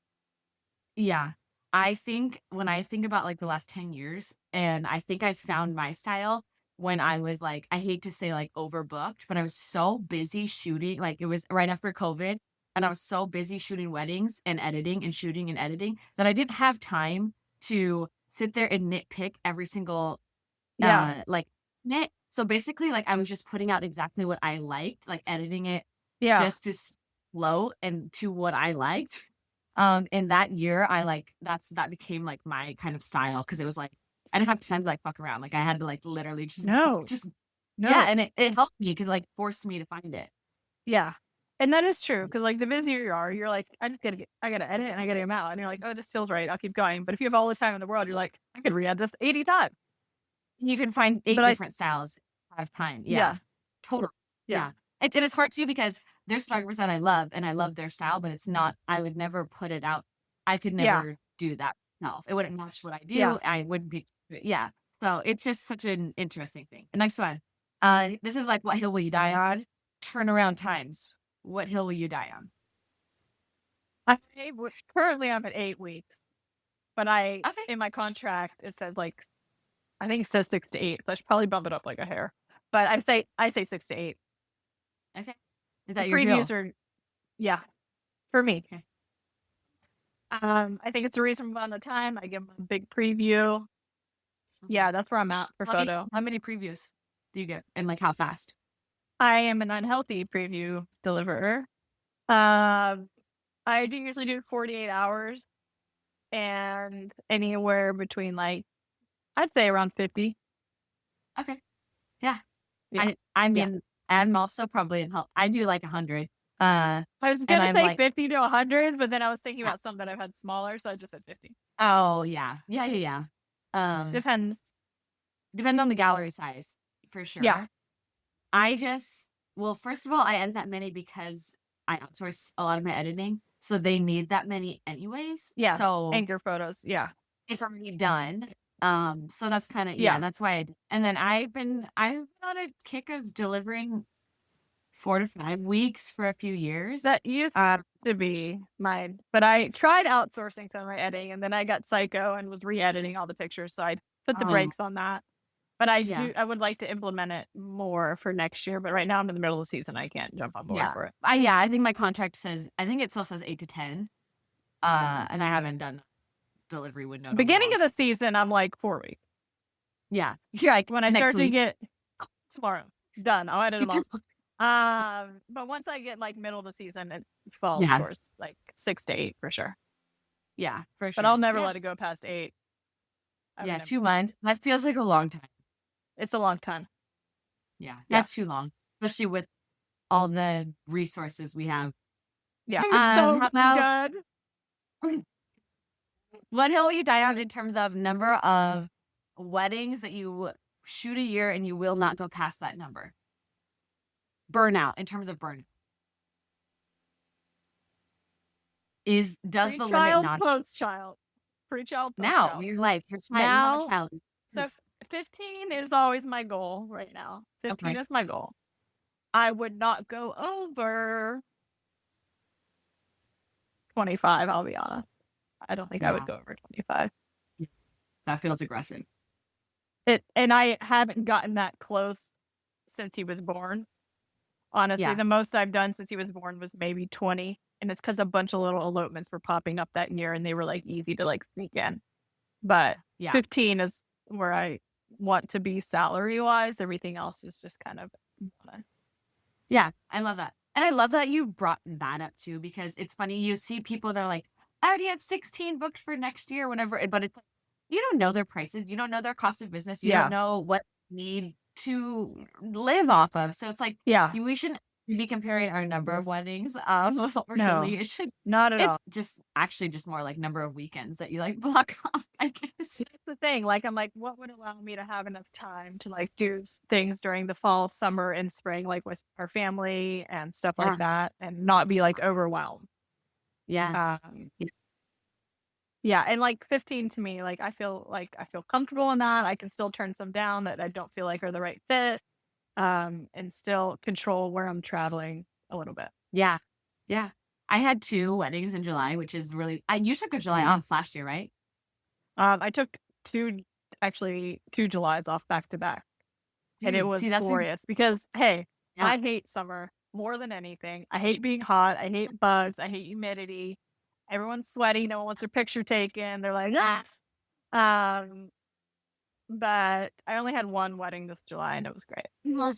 Yeah. I think when I think about like the last 10 years, and I think I found my style when I was like, I hate to say like overbooked, but I was so busy shooting. Like it was right after COVID, and I was so busy shooting weddings and editing and shooting and editing that I didn't have time to sit there and nitpick every single Yeah. like knit. So basically, like I was just putting out exactly what I liked, like editing it Yeah. just to flow and to what I liked. In that year, I like that became like my kind of style because it was like I didn't have time to like fuck around. Like I had to like literally just No. just yeah, No. and it helped me because like forced me to find it. Yeah. And that is true because like the busier you are, you're like, I gotta edit and I gotta get them out. And you're like, oh, this feels right. I'll keep going. But if you have all the time in the world, you're like, I could re-edit this 80 times. You can find 8 But different styles at a time. Yeah, yeah. totally. Yeah. Yeah. It is hard too because there's photographers that I love and I love their style, but it's not, I would never put it out. I could Yeah. never do that myself. It wouldn't match what I do. Yeah. I wouldn't be, yeah. So it's just such an interesting thing. Next one. This is like, what hill will you die on? Turnaround times. What hill will you die on? Currently I'm at 8 weeks, but in my contract it says like I think it says 6 to 8. So I should probably bump it up like a hair. But I say 6 to 8. Okay. Is The that your hill? previews are yeah for me. Okay. I think it's a reasonable amount of time. I give them a big preview. Yeah, that's where I'm at for photo. How many previews do you get and like how fast? I am an unhealthy preview deliverer. I do usually do 48 hours and anywhere between like I'd say around 50. Okay. Yeah. Yeah. I mean, I'm also probably in help. I do like 100. I was gonna I'm say like- 50 to 100, but then I was thinking about some that I've had smaller, so I just said 50. Oh yeah. Yeah. Depends. Depends on the gallery size for sure. Yeah. Well, first of all, I edit that many because I outsource a lot of my editing. So they need that many anyways. Yeah. So Anchor photos. Yeah. it's already done. So that's kind of, Yeah. that's why and then I've been on a kick of delivering 4 to 5 weeks for a few years. That used to be mine, but I tried outsourcing some of my editing, and then I got psycho and was re-editing all the pictures, so I put the brakes on that. But I would like to implement it more for next year. But right now I'm in the middle of the season, I can't jump on board for it. I think my contract says, I think it still says 8 to 10. And I haven't done delivery window. Beginning of the season, I'm like 4 weeks. Yeah. You're like, When I next start to week. get tomorrow done, I'll edit them all. But once I get like middle of the season, it falls towards like 6 to 8 for sure. Yeah, for sure. But I'll never let it go past 8. 2 months. That feels like a long time. It's a long time. Yeah, that's too long, especially with all the resources we have. Yeah. How So about- good. What hill will you die on in terms of number of weddings that you shoot a year and you will not go past that number? Burnout, in terms of burnout. Does the limit Pre-child, not post-child. Pre-child, now? post-child. You're like, you're Now- child. So 15 is always my goal right now. 15 Okay. is my goal. I would not go over 25, I'll be honest. I don't think I would Yeah. go over 25. That feels aggressive. And I haven't gotten that close since he was born. Honestly, Yeah. the most I've done since he was born was maybe 20. And it's because a bunch of little elopements were popping up that year and they were like easy to like sneak in. But Yeah. 15 is where I want to be salary wise. Everything else is just kind of Yeah, I love that. And I love that you brought that up too, because it's funny. You see people that are like, I already have 16 booked for next year, whatever. But it's like, you don't know their prices. You don't know their cost of business. You Yeah. don't know what they need to live off of. So it's like, yeah. we shouldn't be comparing our number of weddings. No, Really, not at it's all. just actually just more like number of weekends that you like block off, I guess. That's the thing. Like, I'm like, what would allow me to have enough time to like do things during the fall, summer, and spring, like with our family and stuff like Yeah. that, and not be like overwhelmed. Yeah. Yeah. Yeah, and like 15 to me, like I feel comfortable in that. I can still turn some down that I don't feel like are the right fit, and still control where I'm traveling a little bit. Yeah. Yeah. I had 2 weddings in July, which is really you took a July off last year, right? I took two, actually 2 Julys off back to back, and it Dude, see, was that's glorious because hey, yeah. I hate summer more than anything. I hate being hot. I hate bugs. I hate humidity. Everyone's sweaty. No one wants their picture taken. They're like, ah. Um, but I only had one wedding this July, and it was great. Well,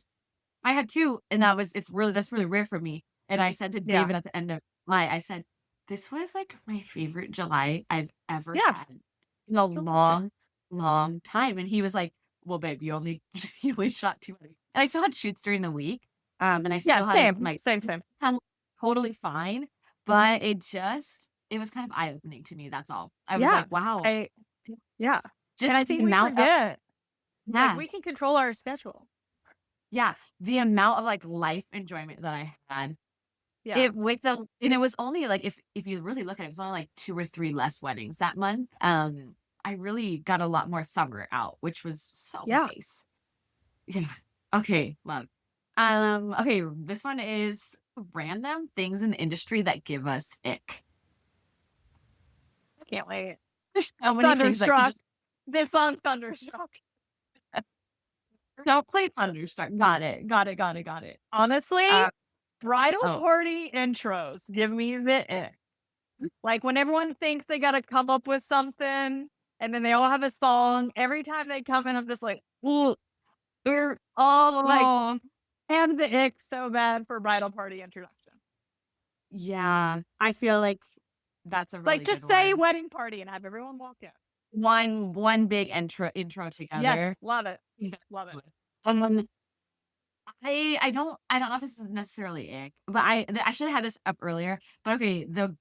I had 2, and that's really rare for me. And I said to Yeah. David at the end of July, I said, "This was like my favorite July I've ever Yeah. had in a long, long time." And he was like, "Well, babe, you only you only shot 2 weddings." And I still had shoots during the week. And I Yeah, still had same, my same. totally fine, but it was kind of eye-opening to me, that's all. I was Yeah, like, "Wow." yeah, Just and I the think we amount of forget, like, yeah, we can control our schedule. yeah, the amount of, like, life enjoyment that I had. Yeah, It was only, like, if you really look at it, it was only, like, 2 or 3 less weddings that month. I really got a lot more summer out, which was so yeah. nice. Yeah. Okay, love. Okay, this one is random things in the industry that give us ick. I can't wait. There's so many things that can Thunderstruck. just This song's Thunderstruck. don't play Thunderstruck. Got it. Got it. Got it. Got it. Honestly, Uh, bridal oh, party intros give me the ick. Like, when everyone thinks they gotta come up with something, and then they all have a song, every time they come in, I'm just like, "Ooh, they're all like," oh, and the ick so bad for bridal party introduction. yeah. I feel like that's a really Like, just good say one. wedding party and have everyone walk in. One big intro Yes, together. love it. Love it. Um, I don't know if this is necessarily ick, but I should have had this up earlier. But okay, the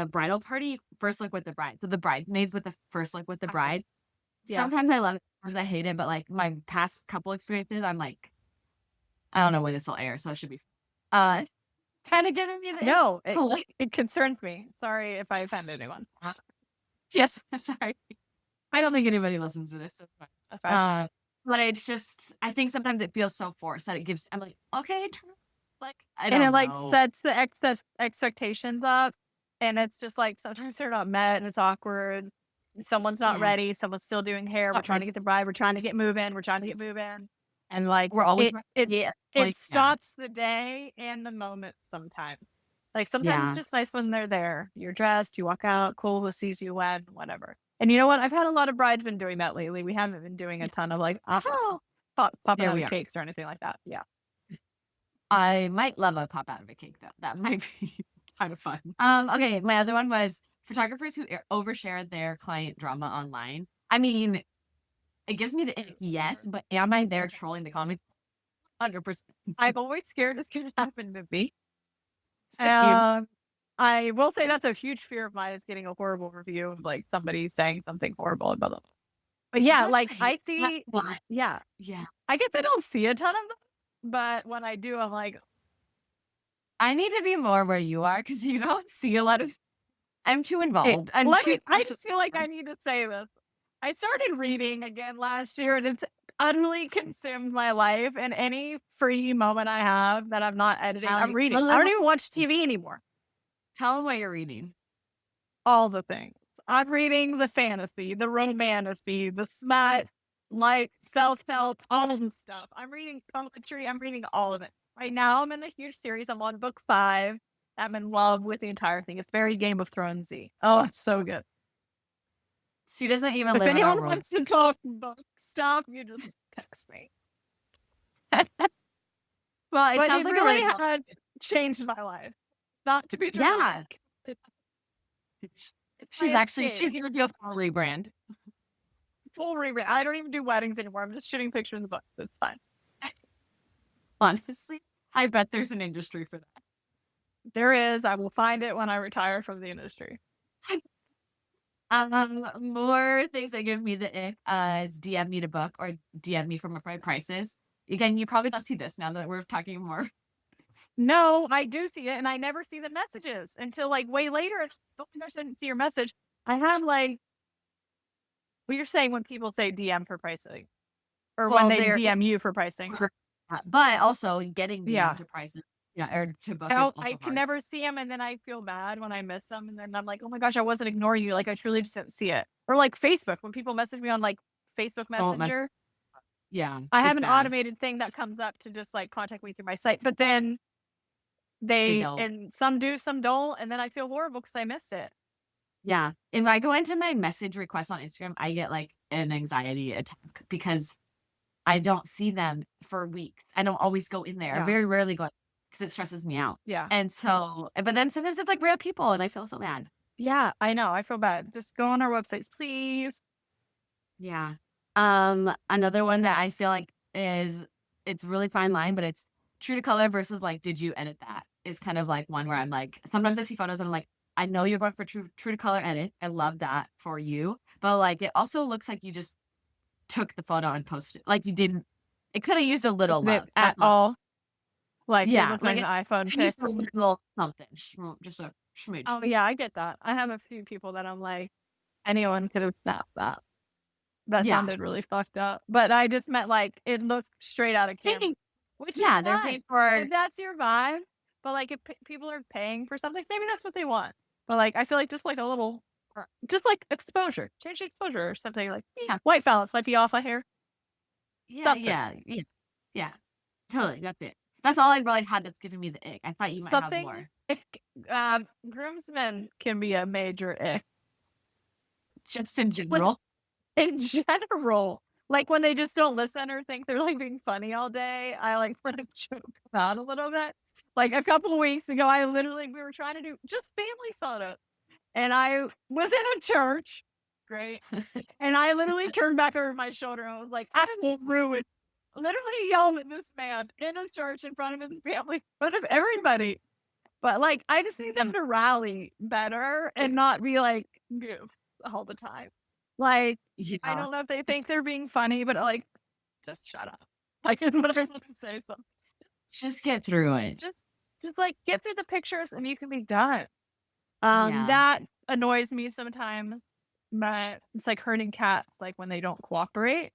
bridal party first look with the bride. So the bridesmaids with the first look with the bride. Yeah. Sometimes I love it, sometimes I hate it. But like my past couple experiences, I'm like, I don't know when this will air, so it should be uh kind of giving me the No, ick. it concerns me. Sorry if I offended anyone. Yes, sorry. I don't think anybody listens to this. So it's fine. Okay. But I think sometimes it feels so forced that I'm like, okay, like, I And don't it like know. sets the expectations up, and it's just like sometimes they're not met, and it's awkward. Someone's not Yeah. ready. Someone's still doing hair. We're trying to get the bride. We're trying to get moving. We're trying to get moving, and like We're always it like, stops the day and the moment sometimes. Like, sometimes yeah. it's just nice when they're there. You're dressed. You walk out. Cool. Who sees you when? Whatever. And you know what? I've had a lot of brides been doing that lately. We haven't been doing a ton of like popping Yeah, out we of are. cakes or anything like that. Yeah. I might love a pop out of a cake though. That might be kind of fun. Okay, my other one was photographers who overshare their client drama online. I mean, it gives me the ick, yes, but am I there trolling the comments? 100%. I'm always scared it's going to happen to me. Same. I will say that's a huge fear of mine, is getting a horrible review of like somebody saying something horrible about them. But yeah, That's like I right. see, yeah, Yeah. I guess I don't see a ton of them, but when I do, I'm like, I need to be more where you are because you don't see a lot of. I'm too involved. I just feel like I need to say this. I started reading again last year, and it's utterly consumed my life. And any free moment I have that I'm not editing, I'm reading. I don't even watch TV anymore. Tell them what you're reading. All the things. I'm reading the fantasy, the romantasy, the smut, like self-help, all of the stuff. I'm reading poetry. I'm reading all of it. Right now, I'm in a huge series. I'm on book 5. I'm in love with the entire thing. It's very Game of Thrones-y. Oh, it's so good. She doesn't even If live in our anyone world. wants to talk book stuff, you just text me. Well, it But sounds it like really has changed my life. Not to be dramatic. She's gonna do a full rebrand. Full rebrand. I don't even do weddings anymore. I'm just shooting pictures of books. It's fine. Honestly, I bet there's an industry for that. There is. I will find it when I retire from the industry. More things that give me the ick is DM me to book or DM me for my prices. Again, you probably don't see this now that we're talking more. No, I do see it, and I never see the messages until like way later. Oh my gosh, I didn't see your message. I have like what you're saying when people say DM for pricing, or when Well, they they're DM you for pricing. but also getting DM Yeah. to prices, or to book is I also can hard. never see them, and then I feel bad when I miss them, and then I'm like, oh my gosh, I wasn't ignoring you. Like I truly just didn't see it. Or like Facebook, when people message me on like Facebook Don't mess- Messenger, Yeah, I have it's an bad. automated thing that comes up to just like contact me through my site, but then They don't. and some do, some don't, and then I feel horrible because I missed it. Yeah. If I go into my message request on Instagram, I get like an anxiety attack because I don't see them for weeks. I don't always go in there. I Yeah. very rarely go because it stresses me out. Yeah. And so, but then sometimes it's like real people and I feel so bad. Yeah, I know. I feel bad. Just go on our websites, please. Yeah. Another one that I feel like it's really fine line, but it's true to color versus like, did you edit that? Is kind of like one where I'm like, sometimes I see photos and I'm like, I know you're going for true to color edit. I love that for you. But like, it also looks like you just took the photo and posted it. Like you didn't, it could have used a little love. At all. Like, Yeah, it looked like an iPhone pic. Just a little something, just a smooch. Oh, yeah, I get that. I have a few people that I'm like, anyone could have snapped that. That Yeah. sounded really fucked up. But I just meant like, it looks straight out of camera. Which Yeah, is they're fine. paid for. If that's your vibe. But like, if people are paying for something, maybe that's what they want. But like, I feel like just like a little, just like exposure, change the exposure or something like, Yeah. white balance might be off a hair. Yeah, Something. yeah. Totally, that's it. That's all I really had that's giving me the ick. I thought you might have more. Groomsmen can be a major ick. Just in general. In general, like when they just don't listen or think they're like being funny all day, I like want to joke out a little bit. Like a couple of weeks ago, we were trying to do just family photos, and I was in a church, great, and I literally turned back over my shoulder and I was like, I will ruin, literally yelled at this man in a church in front of his family, in front of everybody. But like, I just need them to rally better and not be like goof all the time. Like, Yeah. I don't know if they think they're being funny, but like, just shut up. Like, I was going to say something. Just get through it. Just like get through the pictures and you can be done. Yeah. That annoys me sometimes, but it's like herding cats. Like when they don't cooperate,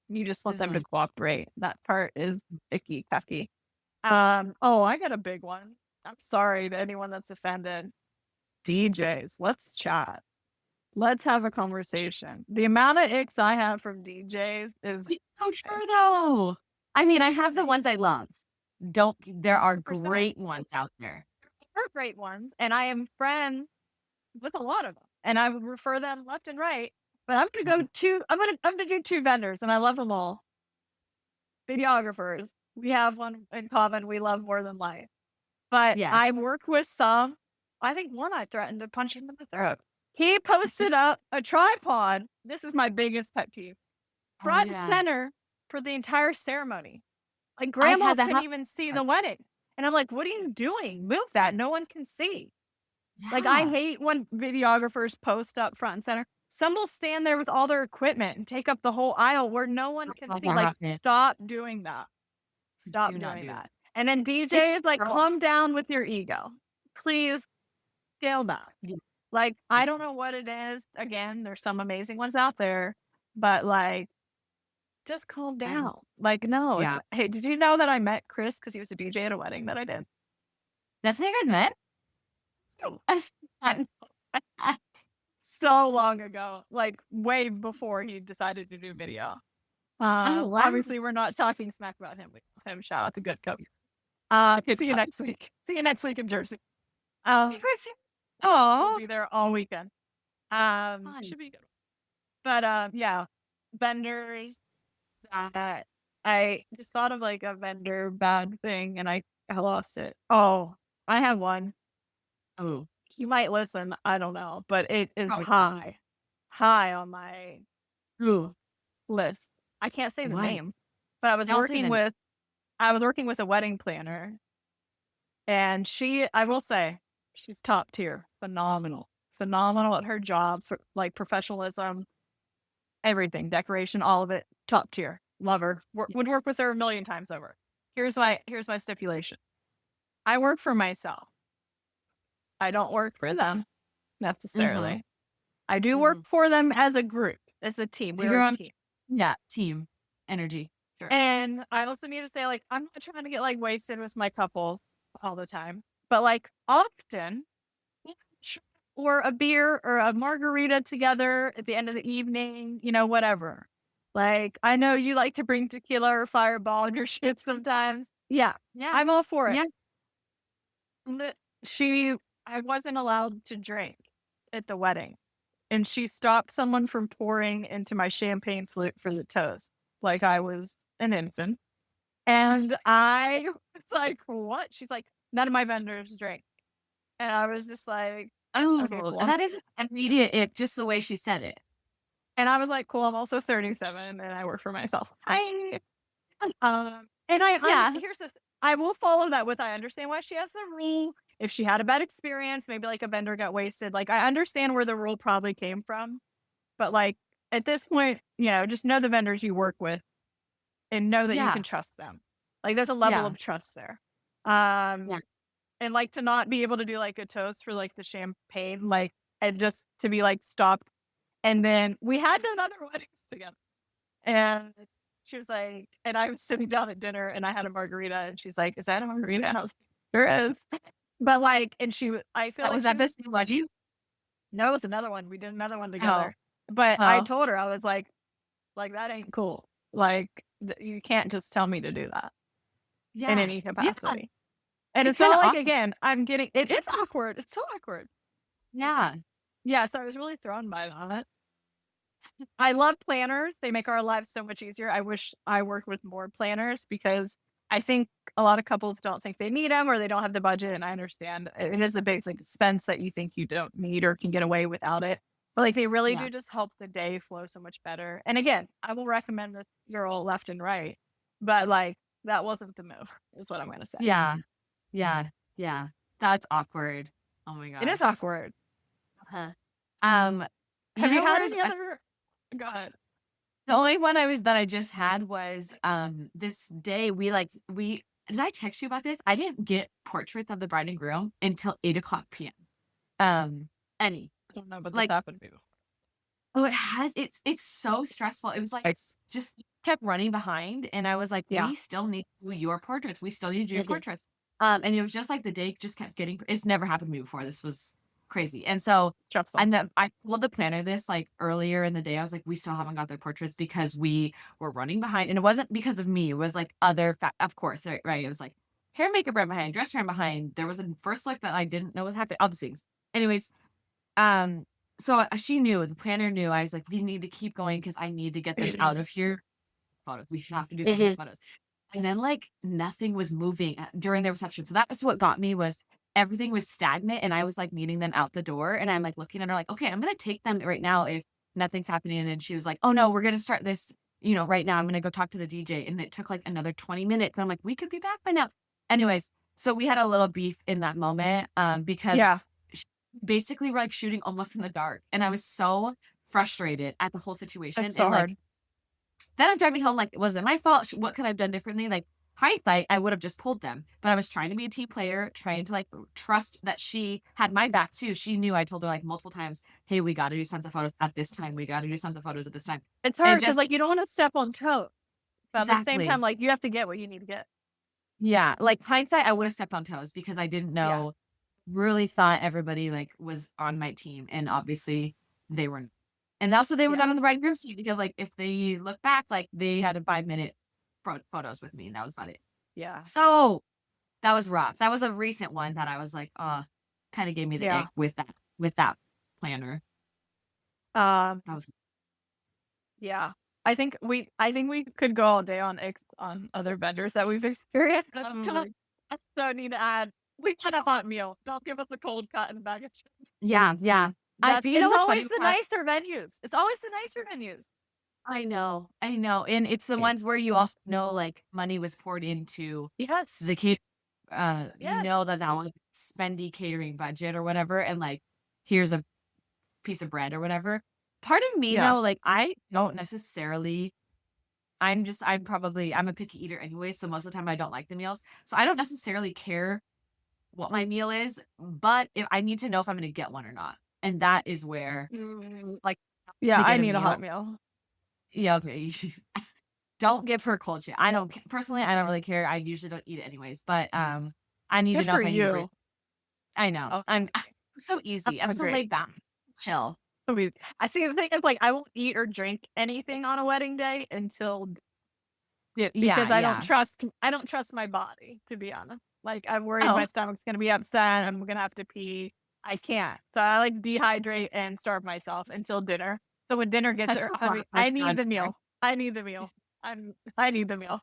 you just want them to cooperate. That part is icky, cucky. Oh, I got a big one. I'm sorry to anyone that's offended. DJs, let's chat. Let's have a conversation. The amount of icks I have from DJs is so true though. I mean, I have the ones I love. There are 100%. great ones out there. There are great ones, and I am friends with a lot of them, and I would refer them left and right. But I'm gonna do two vendors, and I love them all. Videographers, we have one in common. We love more than life. But Yes. I work with some. I think one I threatened to punch him in the throat. He posted up a tripod. This is my biggest pet peeve. Front and center for the entire ceremony. Like grandma couldn't even see the wedding. And I'm like, what are you doing? Move that. No one can see. Yeah. Like, I hate when videographers post up front and center. Some will stand there with all their equipment and take up the whole aisle where no one can see. Like, stop doing that. Stop doing that. And then DJs, like, calm down with your ego. Please scale down. Yeah. Like, I don't know what it is. Again, there's some amazing ones out there. But, like, just calm down. Like, no. Yeah. Hey, did you know that I met Chris because he was a DJ at a wedding that I did? That's how you met? So long ago, like way before he decided to do video. Wow. Obviously, we're not talking smack about him. We love him. Shout out to Good Coach. See you next week. See you next week in Jersey. We'll be there all weekend. Should be good. But yeah, vendors. I just thought of like a vendor bad thing, and I lost it. Oh, I have one. Oh, you might listen. I don't know, but it is Probably high on my list. I can't say the What? name, but I was Don't say working the with a wedding planner, And I will say, she's top tier, phenomenal at her job, for like professionalism, everything, decoration, all of it, top tier. Love her. Would work with her a million times over. Here's my stipulation. I work for myself. I don't work for them necessarily. I do work for them as a group, as a team. We're a team. Yeah, team energy. Sure. And I also need to say, like, I'm not trying to get like wasted with my couples all the time, but like often, or a beer or a margarita together at the end of the evening, whatever. Like, I know you like to bring tequila or Fireball in your shit sometimes. Yeah, I'm all for it. Yeah. I wasn't allowed to drink at the wedding, and she stopped someone from pouring into my champagne flute for the toast, like I was an infant. And I was like, what? She's like, none of my vendors drink. And I was just like, oh, okay, cool. That is immediate, just the way she said it. And I was like, cool, I'm also 37 and I work for myself. I will follow that with, I understand why she has the rule. If she had a bad experience, maybe like a vendor got wasted. Like, I understand where the rule probably came from. But like, at this point, just know the vendors you work with and know that you can trust them. Like, there's a level of trust there. And like, to not be able to do like a toast for like the champagne, like, and just to be like stopped. And then we had done other weddings together. And she was like, and I was sitting down at dinner and I had a margarita, and she's like, is that a margarita? And I was like, sure is. But like, and I feel like, was that this wedding? No, it was another one. We did another one together. But I told her, I was like, that ain't cool. Like, you can't just tell me to do that in any capacity. Yeah. And it's not like, awkward. Again, it is awkward. It's so awkward. Yeah. Yeah. So I was really thrown by that. I love planners. They make our lives so much easier. I wish I worked with more planners, because I think a lot of couples don't think they need them, or they don't have the budget. And I understand it is a big expense that you think you don't need or can get away without it. But like, they really do just help the day flow so much better. And again, I will recommend this girl left and right, but like, that wasn't the move, is what I'm going to say. Yeah. That's awkward. Oh my God. It is awkward. Have you had any other? Go ahead. The only one that I just had was this day did I text you about this? I didn't get portraits of the bride and groom until 8:00 p.m. Any. I don't know, but this happened to me. Oh, it has. It's so stressful. It was like just kept running behind, and I was like, we still need to do your portraits. We still need to do your portraits. And it was just like the day just kept getting. It's never happened to me before. This was crazy. And so, I told the planner this like earlier in the day. I was like, we still haven't got their portraits because we were running behind, and it wasn't because of me. It was like other of course, right? It was like hair, makeup ran behind, dress ran behind. There was a first look that I didn't know was happening. All these things. Anyways, so she knew, the planner knew. I was like, we need to keep going because I need to get them out of here. Photos. We have to do some photos. And then like nothing was moving during the reception. So that's what got me, was everything was stagnant, and I was like meeting them out the door, and I'm like looking at her like, okay, I'm going to take them right now if nothing's happening. And she was like, oh no, we're going to start this, right now. I'm going to go talk to the DJ. And it took like another 20 minutes. And I'm like, we could be back by now. Anyways, so we had a little beef in that moment because basically we're like shooting almost in the dark. And I was so frustrated at the whole situation. It's so hard. Like, then I'm driving home like, was it my fault? What could I have done differently? Like, hindsight, I would have just pulled them. But I was trying to be a team player, trying to like trust that she had my back too. She knew. I told her like multiple times, hey, we got to do sons of photos at this time. We got to do sons of photos at this time. It's hard because like you don't want to step on toes. But at the same time, like you have to get what you need to get. Yeah. Like hindsight, I would have stepped on toes because I didn't know, really thought everybody like was on my team. And obviously they weren't. And also they were not on the right group seat, because like if they look back, like they had a 5-minute photos with me, and that was about it. Yeah. So that was rough. That was a recent one that I was like, kind of gave me the ick with that planner. That was. Yeah. I think we could go all day on other vendors that we've experienced. So I need to add, we had a hot meal. Don't give us a cold cut and bag of chips. Yeah. It's always the nicer venues. It's always the nicer venues. I know. And it's the ones where you also know like money was poured into the kid you know that was spendy catering budget or whatever, and like here's a piece of bread or whatever. Part of me Yeah. though, like I don't necessarily. I'm a picky eater anyway, so most of the time I don't like the meals. So I don't necessarily care what my meal is, but if I need to know if I'm going to get one or not. And that is where like Yeah, to I get a need a hot meal. meal. Yeah, okay. You should, don't give her cold shit. I don't personally. I don't really care. I usually don't eat it anyways. But I need to Good know for if I need to. you. I know. Oh, I'm so easy. I'm so hungry. laid back, chill. I see the thing is like I won't eat or drink anything on a wedding day until because I don't trust my body, to be honest. Like I'm worried my Oh, stomach's gonna be upset. I'm gonna have to pee. I can't. So I like dehydrate and starve myself until dinner. So when dinner gets that's there, so I need the fun. meal. I need the meal. I need the meal.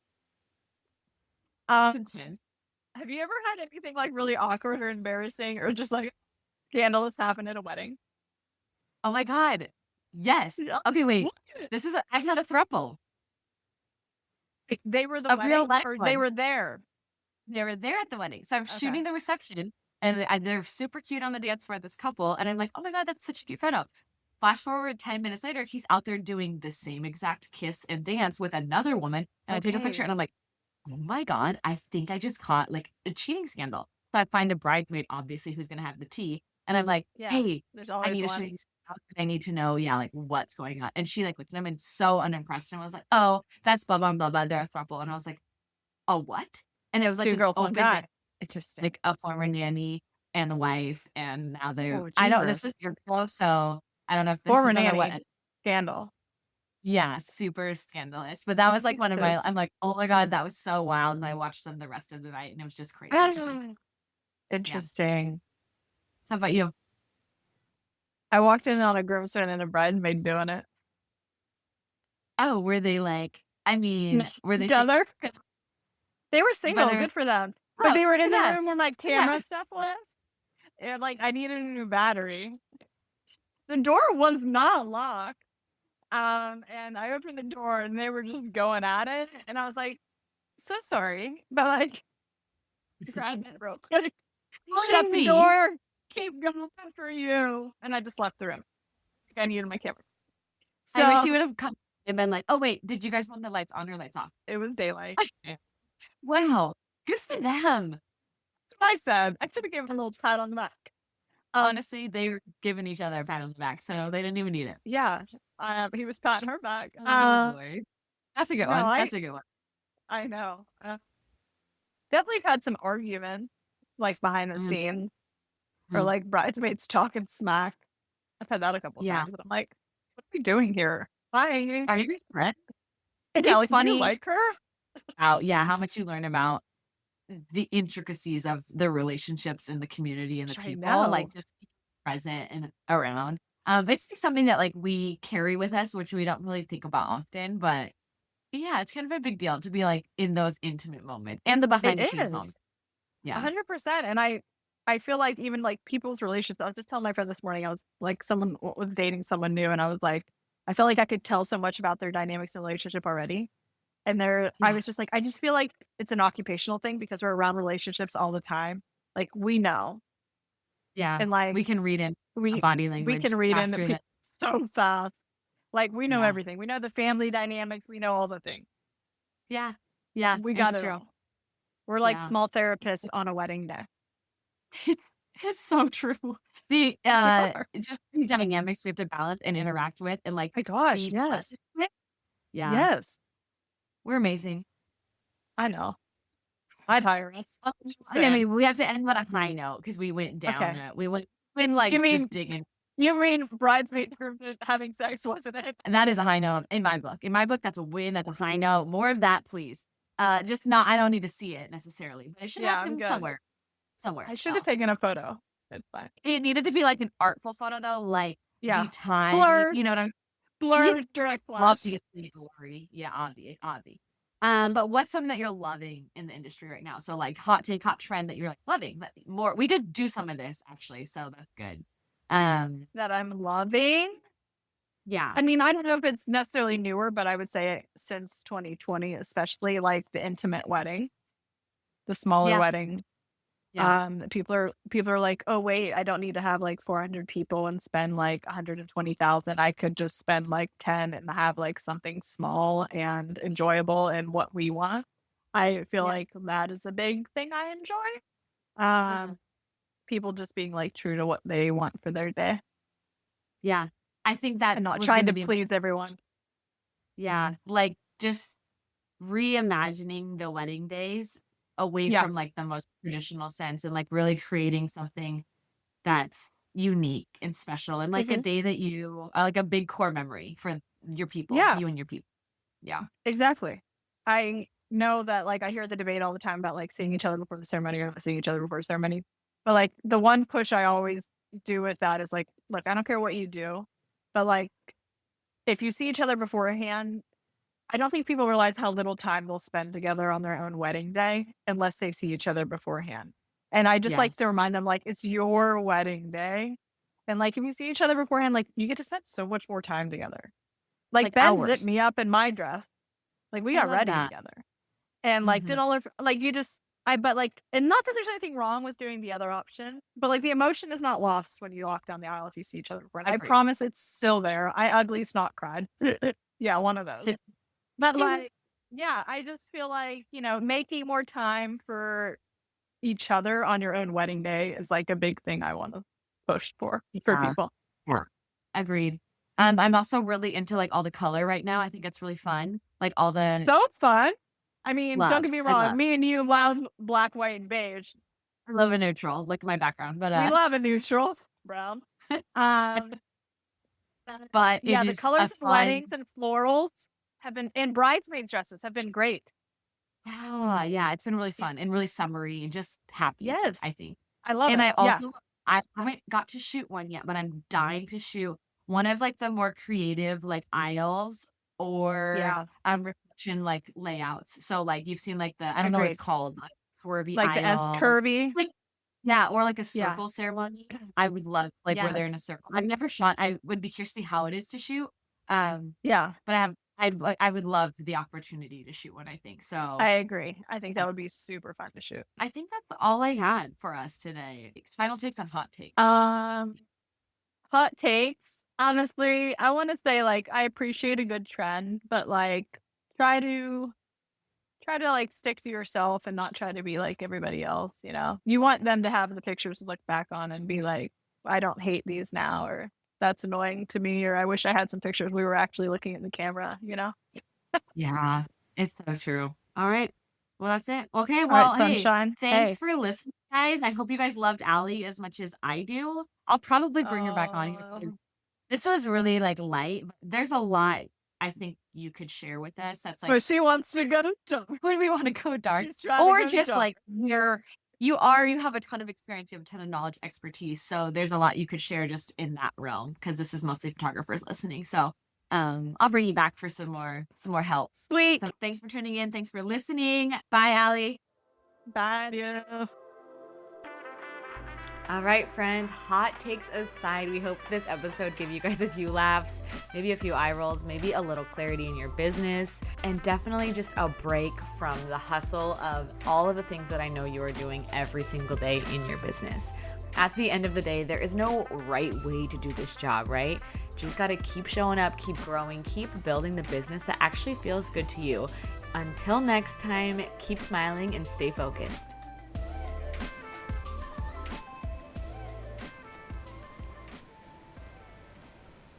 Um, have you ever had anything like really awkward or embarrassing or just like scandalous happen at a wedding? Oh my God. Yes. Yeah. Okay, wait. What? I've had a throuple. They were the A real wedding life or they one. were there? They were there at the wedding. So I'm Okay. shooting the reception and they're super cute on the dance floor, this couple. And I'm like, oh my God, that's such a cute photo. Flash forward 10 minutes later, he's out there doing the same exact kiss and dance with another woman. And I take a picture Okay. and I'm like, oh my God, I think I just caught like a cheating scandal. So I find a bridesmaid, obviously, who's going to have the tea. And I'm like, Yeah. hey, There's I always need to show one. you something. I need to know, yeah, like what's going on. And she like looked at him and so unimpressed and was like, oh, that's blah, blah, blah, blah. They're a throuple. And I was like, a what? And it was like Two an girls, one open, guy. Interesting. like a former nanny and a wife. And now Oh, I don't, this Jesus. is your girl. So I don't know if Former know nanny what. scandal. Yeah, super scandalous. But that was like one of my, Jesus. I'm like, oh my God, that was so wild. And I watched them the rest of the night and it was just crazy. Yeah. Interesting. How about you? I walked in on a groomsman and a bridesmaid doing it. Oh, were they like, I mean, were they Together? They were single. Brother- Good for them. But Oh, they were in the yeah. room when like camera stuff was. And like I needed a new battery. The door was not locked. And I opened the door and they were just going at it. And I was like, so sorry. But like grabbed it real quick. Shut the door. Keep going for you. And I just left the room. I needed my camera. So I wish you would have come and been like, oh wait, did you guys want the lights on or lights off? it was daylight. Wow. Good for them. That's what I said. I should have given him a little pat on the back. Honestly, they were giving each other a pat on the back, so they didn't even need it. Yeah. He was patting her back. Oh, boy. That's a good one. That's a good one. I know. Definitely had some argument, like behind the scene, or like bridesmaids talking smack. I've had that a couple times, but I'm like, what are we doing here? Why? Are you guys friends? It's It's funny. funny. Like her? How much you learn about the intricacies of the relationships in the community and the I people, know. like just present and around. It's something that like we carry with us, which we don't really think about often, but yeah, it's kind of a big deal to be like in those intimate moments and the behind the scenes moments. Yeah. 100%. And I feel like even like people's relationships, I was just telling my friend this morning, I was like, someone was dating someone new, and I was like, I feel like I could tell so much about their dynamics in the relationship already. And I was just like, I just feel like it's an occupational thing because we're around relationships all the time. Like we know. Yeah. And like we can read in body language. We can read in faster so fast. Like we know everything. We know the family dynamics. We know all the things. Yeah. We got it all. We're like small therapists on a wedding day. It's so true. The just the dynamics we have to balance and interact with, and like, my gosh, be yes. pleasant with. Yeah. Yes. We're amazing. I know. I'd hire us. I mean, we have to end on a high note because we went down. Okay. We went like just digging. You mean bridesmaids having sex, wasn't it? And that is a high note in my book. In my book, that's a win. That's a high note. More of that, please. Just not. I don't need to see it necessarily, but it should happen somewhere. I should have taken a photo. It's fine. It needed to be like an artful photo, though. Like the time, blur, you know what I'm. Blur, direct flash. Obviously, blurry. Yeah, obvi. But what's something that you're loving in the industry right now? So like hot take, hot trend that you're like loving. More. We did do some of this actually, so that's good. That I'm loving. Yeah. I mean, I don't know if it's necessarily newer, but I would say since 2020, especially like the intimate wedding, the smaller wedding. Yeah. People are like, oh wait, I don't need to have like 400 people and spend like 120,000. I could just spend like 10 and have like something small and enjoyable and what we want. I feel Yeah. like that is a big thing I enjoy. Yeah. People just being like true to what they want for their day Yeah. I think and that not was trying going to to be, please everyone. yeah, like just reimagining the wedding days away Yeah. from like the most traditional sense and like really creating something that's unique and special and like a Mhm. day that you like a big core memory for your people, Yeah, you and your people. Yeah. exactly. I know that like I hear the debate all the time about like seeing each other before the ceremony or not seeing each other before the ceremony. But like the one push I always do with that is like, look, I don't care what you do, but like if you see each other beforehand, I don't think people realize how little time they'll spend together on their own wedding day unless they see each other beforehand. And I just like to Yes. remind them like it's your wedding day. And like if you see each other beforehand, like you get to spend so much more time together. Like Like Ben zipped hours. me up in my dress. Like we I got love ready that. together. And like Hmm. did all of like you just I but like and not that there's anything wrong with doing the other option, but like the emotion is not lost when you walk down the aisle if you see each other before. And I Agreed. promise it's still there. I ugly snot cried. Yeah, one of those. But like yeah, I just feel like, making more time for each other on your own wedding day is like a big thing I want to push for Yeah. people. Yeah. Agreed. I'm also really into like all the color right now. I think it's really fun. Like all the So fun. I mean, don't love. get me I wrong, love. me and you love black, white, and beige. I love a neutral, like my background. But We love a neutral brown. Um, but it yeah, the is a colors of fun. weddings and florals have been, and bridesmaids dresses have been great. Yeah, yeah, it's been really fun and really summery and just happy, Yes, I think. I love And it. I Yeah. also I haven't got to shoot one yet, but I'm dying to shoot one of like the more creative like aisles or Yeah. reflection like layouts. So like you've seen like the I don't know what it's Agreed. called, like swervy Like the S aisle. curvy. Like yeah, or like a Yeah. circle ceremony. I would love like where Yes. they're in a circle. I've never shot. I would be curious to see how it is to shoot. Yeah. But I would love the opportunity to shoot one, I think. So I agree. I think that would be super fun to shoot. I think that's all I had for us today. Final takes on hot takes. Um, Hot takes. Honestly, I want to say like I appreciate a good trend, but like try to like stick to yourself and not try to be like everybody else. You want them to have the pictures to look back on and be like, I don't hate these now, or that's annoying to me, or I wish I had some pictures we were actually looking at the camera. Yeah, it's so true. All right. Well, that's it. Okay. All right, Well, hey, sunshine. thanks Hey. for listening, guys. I hope you guys loved Ali as much as I do. I'll probably bring her back on here. This was really like light. But there's a lot I think you could share with us. That's like But she wants to go to dark. when we want to go dark, She's trying to or go to just dark. like you have a ton of experience, you have a ton of knowledge, expertise. So there's a lot you could share just in that realm because this is mostly photographers listening. So I'll bring you back for some more help. Sweet. So thanks for tuning in. Thanks for listening. Bye, Ali. Bye. Yeah. All right, friends, hot takes aside, we hope this episode gave you guys a few laughs, maybe a few eye rolls, maybe a little clarity in your business, and definitely just a break from the hustle of all of the things that I know you are doing every single day in your business. At the end of the day, there is no right way to do this job, right? You just got to keep showing up, keep growing, keep building the business that actually feels good to you. Until next time, keep smiling and stay focused.